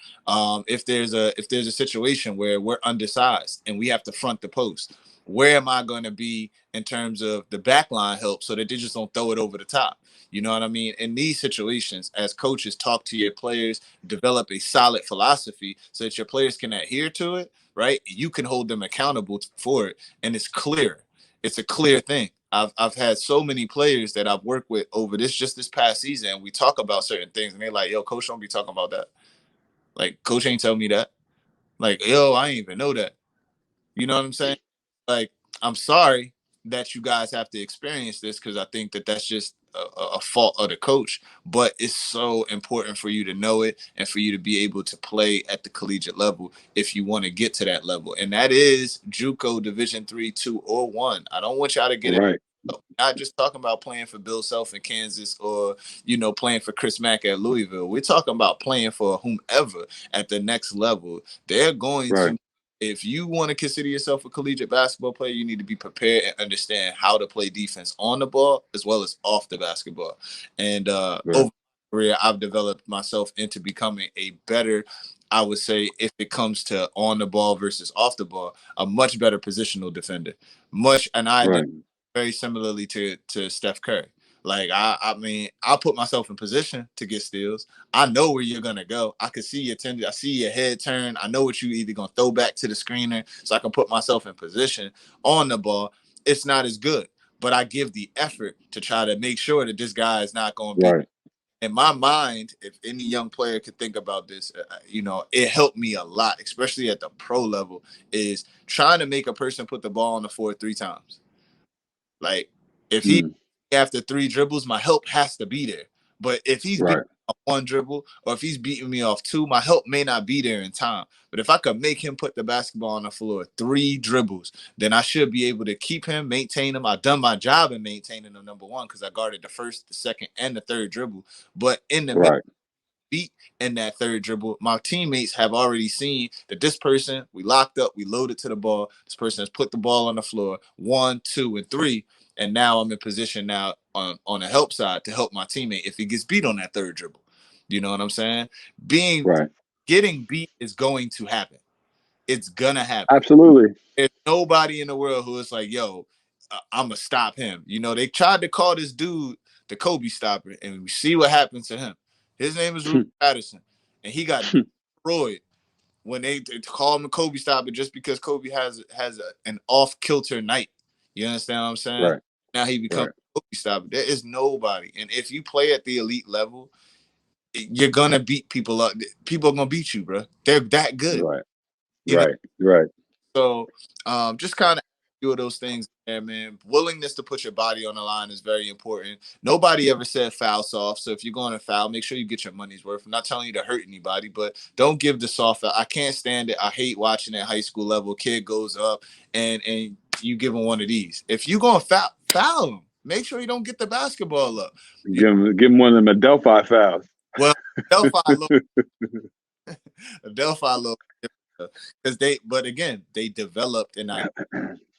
If there's a situation where we're undersized and we have to front the post, where am I going to be in terms of the backline help so that they just don't throw it over the top? You know what I mean? In these situations, as coaches, talk to your players, develop a solid philosophy so that your players can adhere to it, right? You can hold them accountable for it, and it's clear. It's a clear thing. I've had so many players that I've worked with over this past season. And we talk about certain things, and they're like, "Yo, coach, don't be talking about that. Like, coach ain't tell me that. Like, yo, I ain't even know that." You know what I'm saying? Like, I'm sorry that you guys have to experience this because I think that that's just a fault of the coach. But it's so important for you to know it and for you to be able to play at the collegiate level if you want to get to that level. And that is JUCO Division 3, 2, or 1. I don't want y'all to get it. Right. Not just talking about playing for Bill Self in Kansas or, playing for Chris Mack at Louisville. We're talking about playing for whomever at the next level. They're going Right. to, if you want to consider yourself a collegiate basketball player, you need to be prepared and understand how to play defense on the ball as well as off the basketball. And Right. over my career, I've developed myself into becoming a better, I would say, if it comes to on the ball versus off the ball, a much better positional defender. And I Right. very similarly to Steph Curry. Like I mean, I put myself in position to get steals. I know where you're gonna go. I can see your tendency. I see your head turn. I know what you either gonna throw back to the screener, so I can put myself in position on the ball. It's not as good, but I give the effort to try to make sure that this guy is not gonna be. Right. In my mind, if any young player could think about this, it helped me a lot, especially at the pro level, is trying to make a person put the ball on the floor 3 times. Like if he Mm. after 3 dribbles, my help has to be there. But if he's being Right. one dribble, or if he's beating me off 2, my help may not be there in time. But if I could make him put the basketball on the floor 3 dribbles, then I should be able to keep him, maintain him. I've done my job in maintaining him, number one, because I guarded the first, the second, and the third dribble. But in the middle, Right. beat in that third dribble, my teammates have already seen that this person, we locked up, we loaded to the ball. This person has put the ball on the floor 1, 2, and 3. And now I'm in position now on the help side to help my teammate if he gets beat on that third dribble. You know what I'm saying? Right. Getting beat is going to happen. It's gonna happen. Absolutely. There's nobody in the world who is like, yo, I'm gonna stop him. You know, they tried to call this dude the Kobe stopper, and we see what happened to him. His name is Ruben Patterson, and he got destroyed when they call him the Kobe stopper just because Kobe has an off kilter night. You understand what I'm saying? Right. Now he becomes Right. Kobe stopper. There is nobody, and if you play at the elite level, you're gonna beat people up. People are gonna beat you, bro. They're that good. Right. You know. Right. Right. So just kind of few of those things there, man. Willingness to put your body on the line is very important. Nobody ever said foul soft. So if you're going to foul, make sure you get your money's worth. I'm not telling you to hurt anybody, but don't give the soft foul. I can't stand it. I hate watching at high school level. Kid goes up and you give him one of these. If you're going to foul him, make sure you don't get the basketball up. Give him one of them Delphi fouls. Well, Delphi little because but again, they developed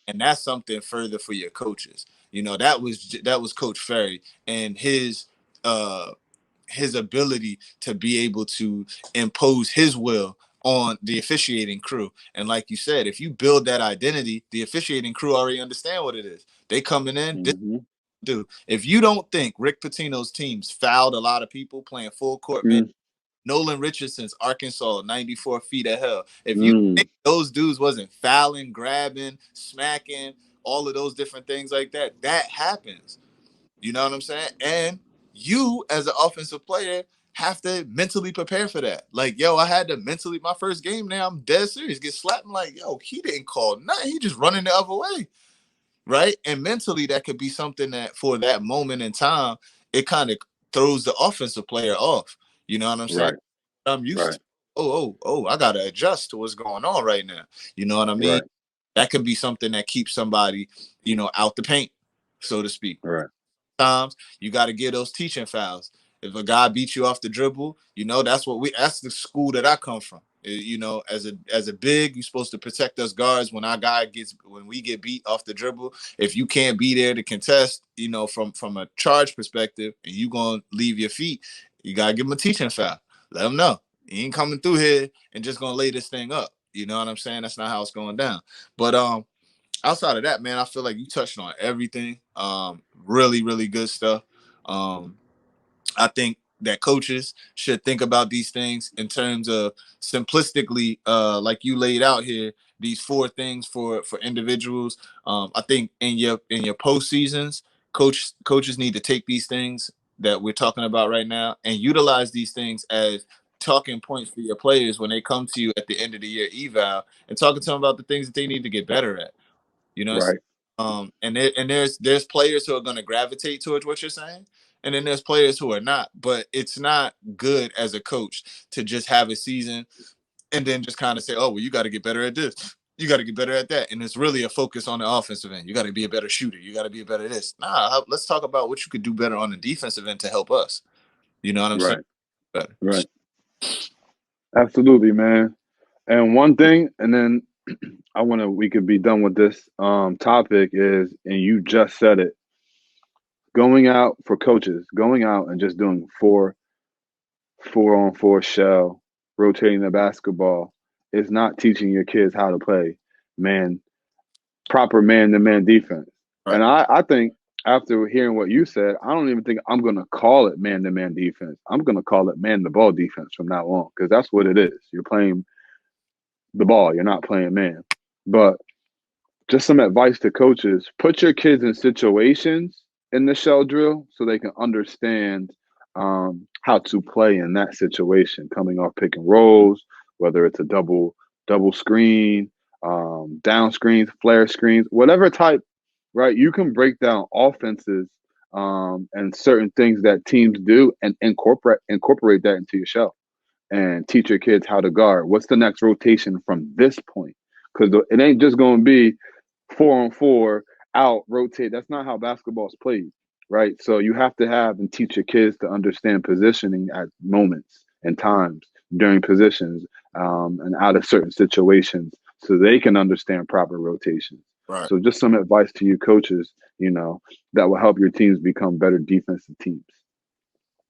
and that's something further for your coaches. You know, that was Coach Ferry and his ability to be able to impose his will on the officiating crew. And like you said, if you build that identity, the officiating crew already understand what it is. They coming in, if you don't think Rick Pitino's teams fouled a lot of people playing full court, man, Nolan Richardson's Arkansas 94 feet of hell. If you think those dudes wasn't fouling, grabbing, smacking, all of those different things like that, that happens. You know what I'm saying? And you, as an offensive player, have to mentally prepare for that. Like, yo, I had to mentally, my first game now, I'm dead serious. Get slapped. I'm like, yo, he didn't call nothing. He just running the other way. Right? And mentally, that could be something that for that moment in time, it kind of throws the offensive player off. You know what I'm saying? Right. I'm used to, I got to adjust to what's going on right now. You know what I mean? Right. That could be something that keeps somebody, out the paint, so to speak. Right. Times you got to get those teaching fouls. If a guy beats you off the dribble, that's the school that I come from. As a big, you're supposed to protect us guards when we get beat off the dribble. If you can't be there to contest, from a charge perspective, and you gonna leave your feet, you gotta give them a teaching foul. Let them know you ain't coming through here and just gonna lay this thing up. You know what I'm saying? That's not how it's going down. But outside of that, man, I feel like you touched on everything. Really, really good stuff. I think that coaches should think about these things in terms of simplistically, like you laid out here, these 4 things for individuals. I think in your post seasons, coaches need to take these things that we're talking about right now and utilize these things as talking points for your players when they come to you at the end of the year eval and talking to them about the things that they need to get better at. Right. And there's players who are going to gravitate towards what you're saying, and then there's players who are not. But it's not good as a coach to just have a season and then just kind of say, oh, well, you got to get better at this, you got to get better at that, and it's really a focus on the offensive end. You got to be a better shooter, you got to be better at this. Let's talk about what you could do better on the defensive end to help us. You know what I'm saying? Better. Right. Absolutely, man. And one thing, and then we could be done with this topic is, and you just said it, going out for coaches, going out and just doing 4-on-4 shell, rotating the basketball is not teaching your kids how to play proper man-to-man defense. Right. And I think after hearing what you said, I don't even think I'm going to call it man-to-man defense. I'm going to call it man-to-ball defense from now on, because that's what it is. You're playing the ball. You're not playing man. But just some advice to coaches: put your kids in situations in the shell drill so they can understand how to play in that situation, coming off pick and rolls, whether it's a double screen, down screens, flare screens, whatever type, right? You can break down offenses and certain things that teams do, and incorporate that into your show and teach your kids how to guard. What's the next rotation from this point? Because it ain't just going to be 4-on-4 out, rotate. That's not how basketball's played, right? So you have to have and teach your kids to understand positioning at moments and times during positions, and out of certain situations, so they can understand proper rotations. Right. So just some advice to you coaches, that will help your teams become better defensive teams.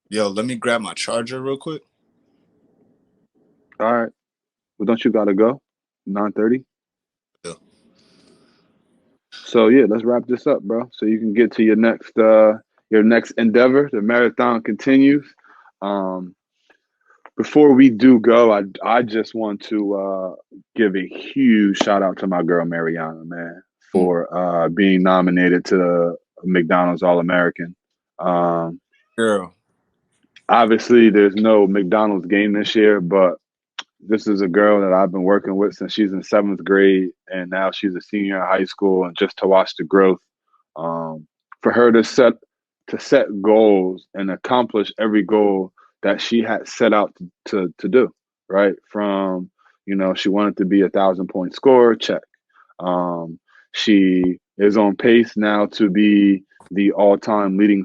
Yo, let me grab my charger real quick. All right. Well, don't you gotta go? 9:30. Yeah. So yeah, let's wrap this up, bro. So you can get to your next endeavor. The marathon continues. Before we do go, I just want to give a huge shout out to my girl Mariana, man, for being nominated to McDonald's All American. Girl. Obviously, there's no McDonald's game this year, but this is a girl that I've been working with since she's in 7th grade, and now she's a senior in high school. And just to watch the growth, for her to set goals and accomplish every goal that she had set out to do, right? From she wanted to be 1,000-point scorer, check. She is on pace now to be the all-time leading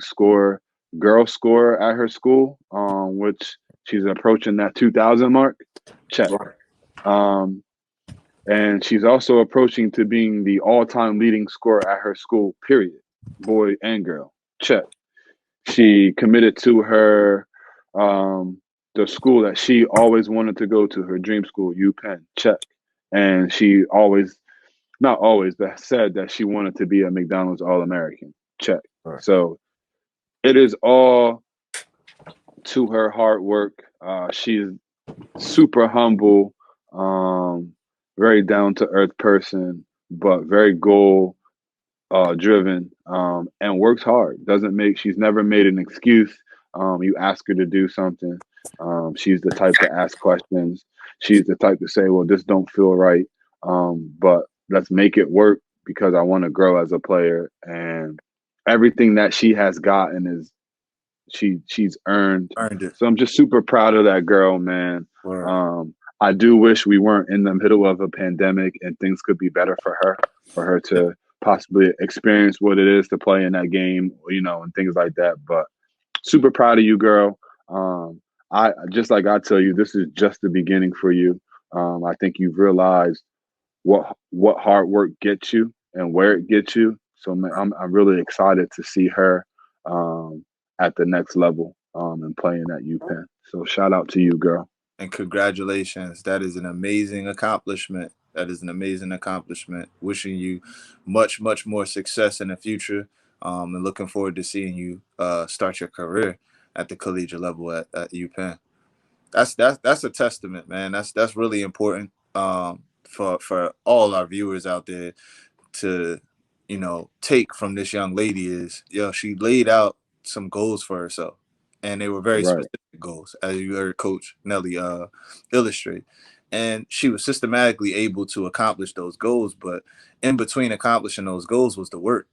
girl scorer at her school, which she's approaching that 2,000 mark. Check. And she's also approaching to being the all-time leading scorer at her school, period. Boy and girl. Check. She committed to the school that she always wanted to go to, her dream school, UPenn. Check. And she not always, but said that she wanted to be a McDonald's All-American. Check. Right. So it is all to her hard work. She's super humble, very down to earth person, but very goal driven, and works hard. She's never made an excuse. You ask her to do something, she's the type to ask questions. She's the type to say, well, this don't feel right, but let's make it work because I want to grow as a player. And everything that she has gotten is she's earned it. So I'm just super proud of that girl, man. I do wish we weren't in the middle of a pandemic and things could be better for her to possibly experience what it is to play in that game, and things like that. But super proud of you, girl. I just like I tell you, this is just the beginning for you. I think you've realized what hard work gets you and where it gets you. So man, I'm really excited to see her at the next level and playing at UPenn. So shout out to you, girl. And congratulations. That is an amazing accomplishment. Wishing you much, much more success in the future. And looking forward to seeing you start your career at the collegiate level at UPenn. That's a testament, man. That's really important for all our viewers out there to take from this young lady is she laid out some goals for herself, and they were very specific goals, as you heard Coach Nelly illustrate. And she was systematically able to accomplish those goals, but in between accomplishing those goals was the work,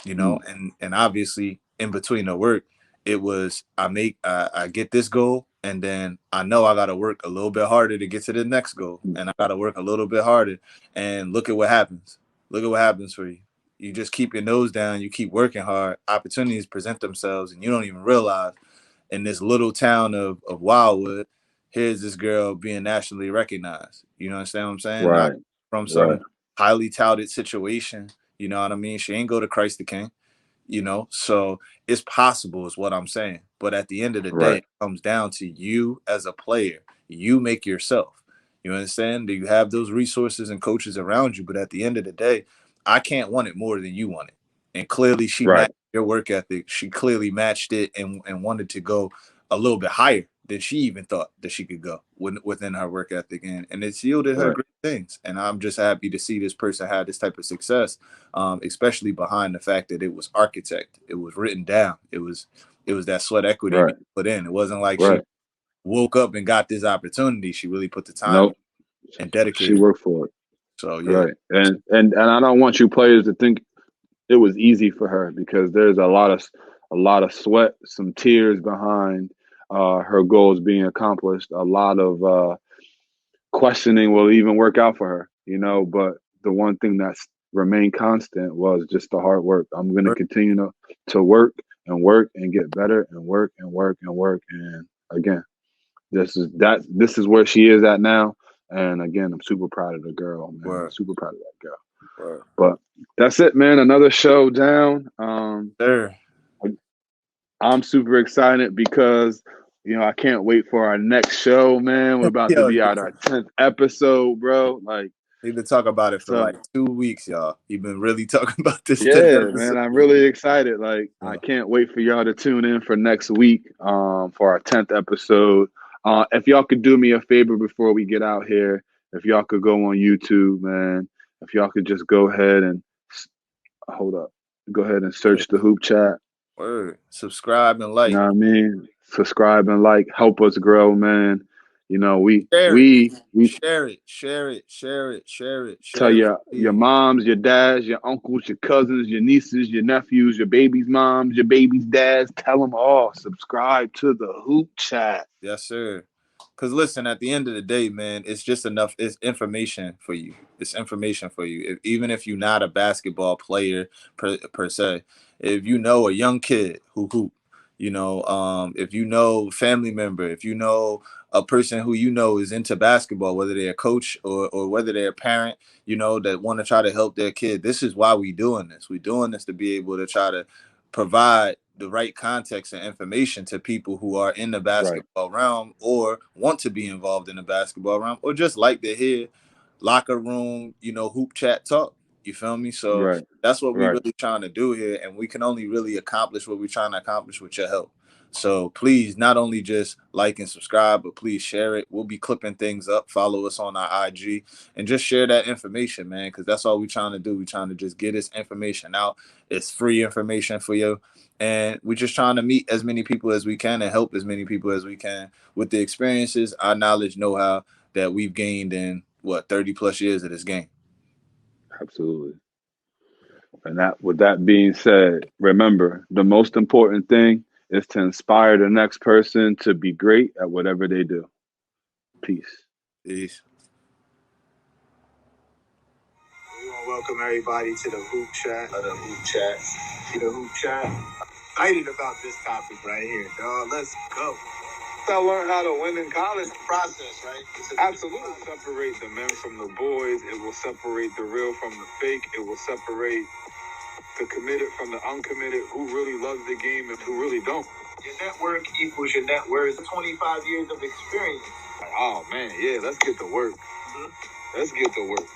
and obviously in between the work, it was I get this goal, and then I know I got to work a little bit harder to get to the next goal, and I got to work a little bit harder, and look at what happens. Look at what happens for you. You just keep your nose down. You keep working hard. Opportunities present themselves, and you don't even realize in this little town of Wildwood, here's this girl being nationally recognized. You understand what I'm saying? Right. Not from some highly touted situation. You know what I mean? She ain't go to Christ the King. So it's possible is what I'm saying. But at the end of the day, it comes down to you as a player. You make yourself. You understand? Do you have those resources and coaches around you? But at the end of the day, I can't want it more than you want it. And clearly she matched your work ethic. She clearly matched it and wanted to go a little bit higher than she even thought that she could go within her work ethic. And it's yielded her great things. And I'm just happy to see this person have this type of success, especially behind the fact that it was architect. It was written down. It was that sweat equity put in. It wasn't like she woke up and got this opportunity. She really put the time and dedicated. She worked for it. So yeah. And I don't want you players to think it was easy for her because there's a lot of sweat, some tears behind her goals being accomplished, a lot of questioning will it even work out for her, but the one thing that's remained constant was just the hard work. I'm going to continue to work and get better and work and work and work. And again, this is where she is at now. And again, I'm super proud of the girl, man. Word. Super proud of that girl. Word. But that's it, man. Another show down. Sure. I'm super excited because I can't wait for our next show, man. We're about to be at our 10th episode, bro. Like, need to talk about it for like 2 weeks, y'all. You've been really talking about this. Yeah, man. I'm really excited. Like, I can't wait for y'all to tune in for next week for our 10th episode. If y'all could do me a favor before we get out here, if y'all could go on YouTube, man. If y'all could just go ahead and search the Hoop Chat. Word. Subscribe and like. You know what I mean? Subscribe and like. Help us grow, man. We share it. Tell your moms, your dads, your uncles, your cousins, your nieces, your nephews, your baby's moms, your baby's dads. Tell them all. Subscribe to the Hoop Chat. Yes, sir. Because listen, at the end of the day, man, it's just enough. It's information for you. It's information for you. Even if you're not a basketball player per se, if you know a young kid who hoop, if you know family member, if you know a person who is into basketball, whether they're a coach or whether they're a parent, that want to try to help their kid. This is why we doing this. We doing this to be able to try to provide the right context and information to people who are in the basketball realm or want to be involved in the basketball realm or just like to hear locker room, hoop chat talk. You feel me? So that's what we're really trying to do here. And we can only really accomplish what we're trying to accomplish with your help. So please not only just like and subscribe, but please share it. We'll be clipping things up. Follow us on our IG and just share that information, man, because that's all we're trying to do. We're trying to just get this information out. It's free information for you. And we're just trying to meet as many people as we can and help as many people as we can with the experiences, our knowledge, know-how that we've gained in 30 plus years of this game. Absolutely. And with that being said, remember, the most important thing is to inspire the next person to be great at whatever they do. Peace. Peace. We want to welcome everybody to the Hoop Chat. The Hoop Chat. Excited about this topic right here, dog. Let's go. I learned how to win in college. Process, right? Absolutely. Separate the men from the boys. It will separate the real from the fake. It will separate the committed from the uncommitted, who really loves the game and who really don't. Your network equals your net worth. 25 years of experience. Oh, man, yeah, let's get to work. Let's get to work.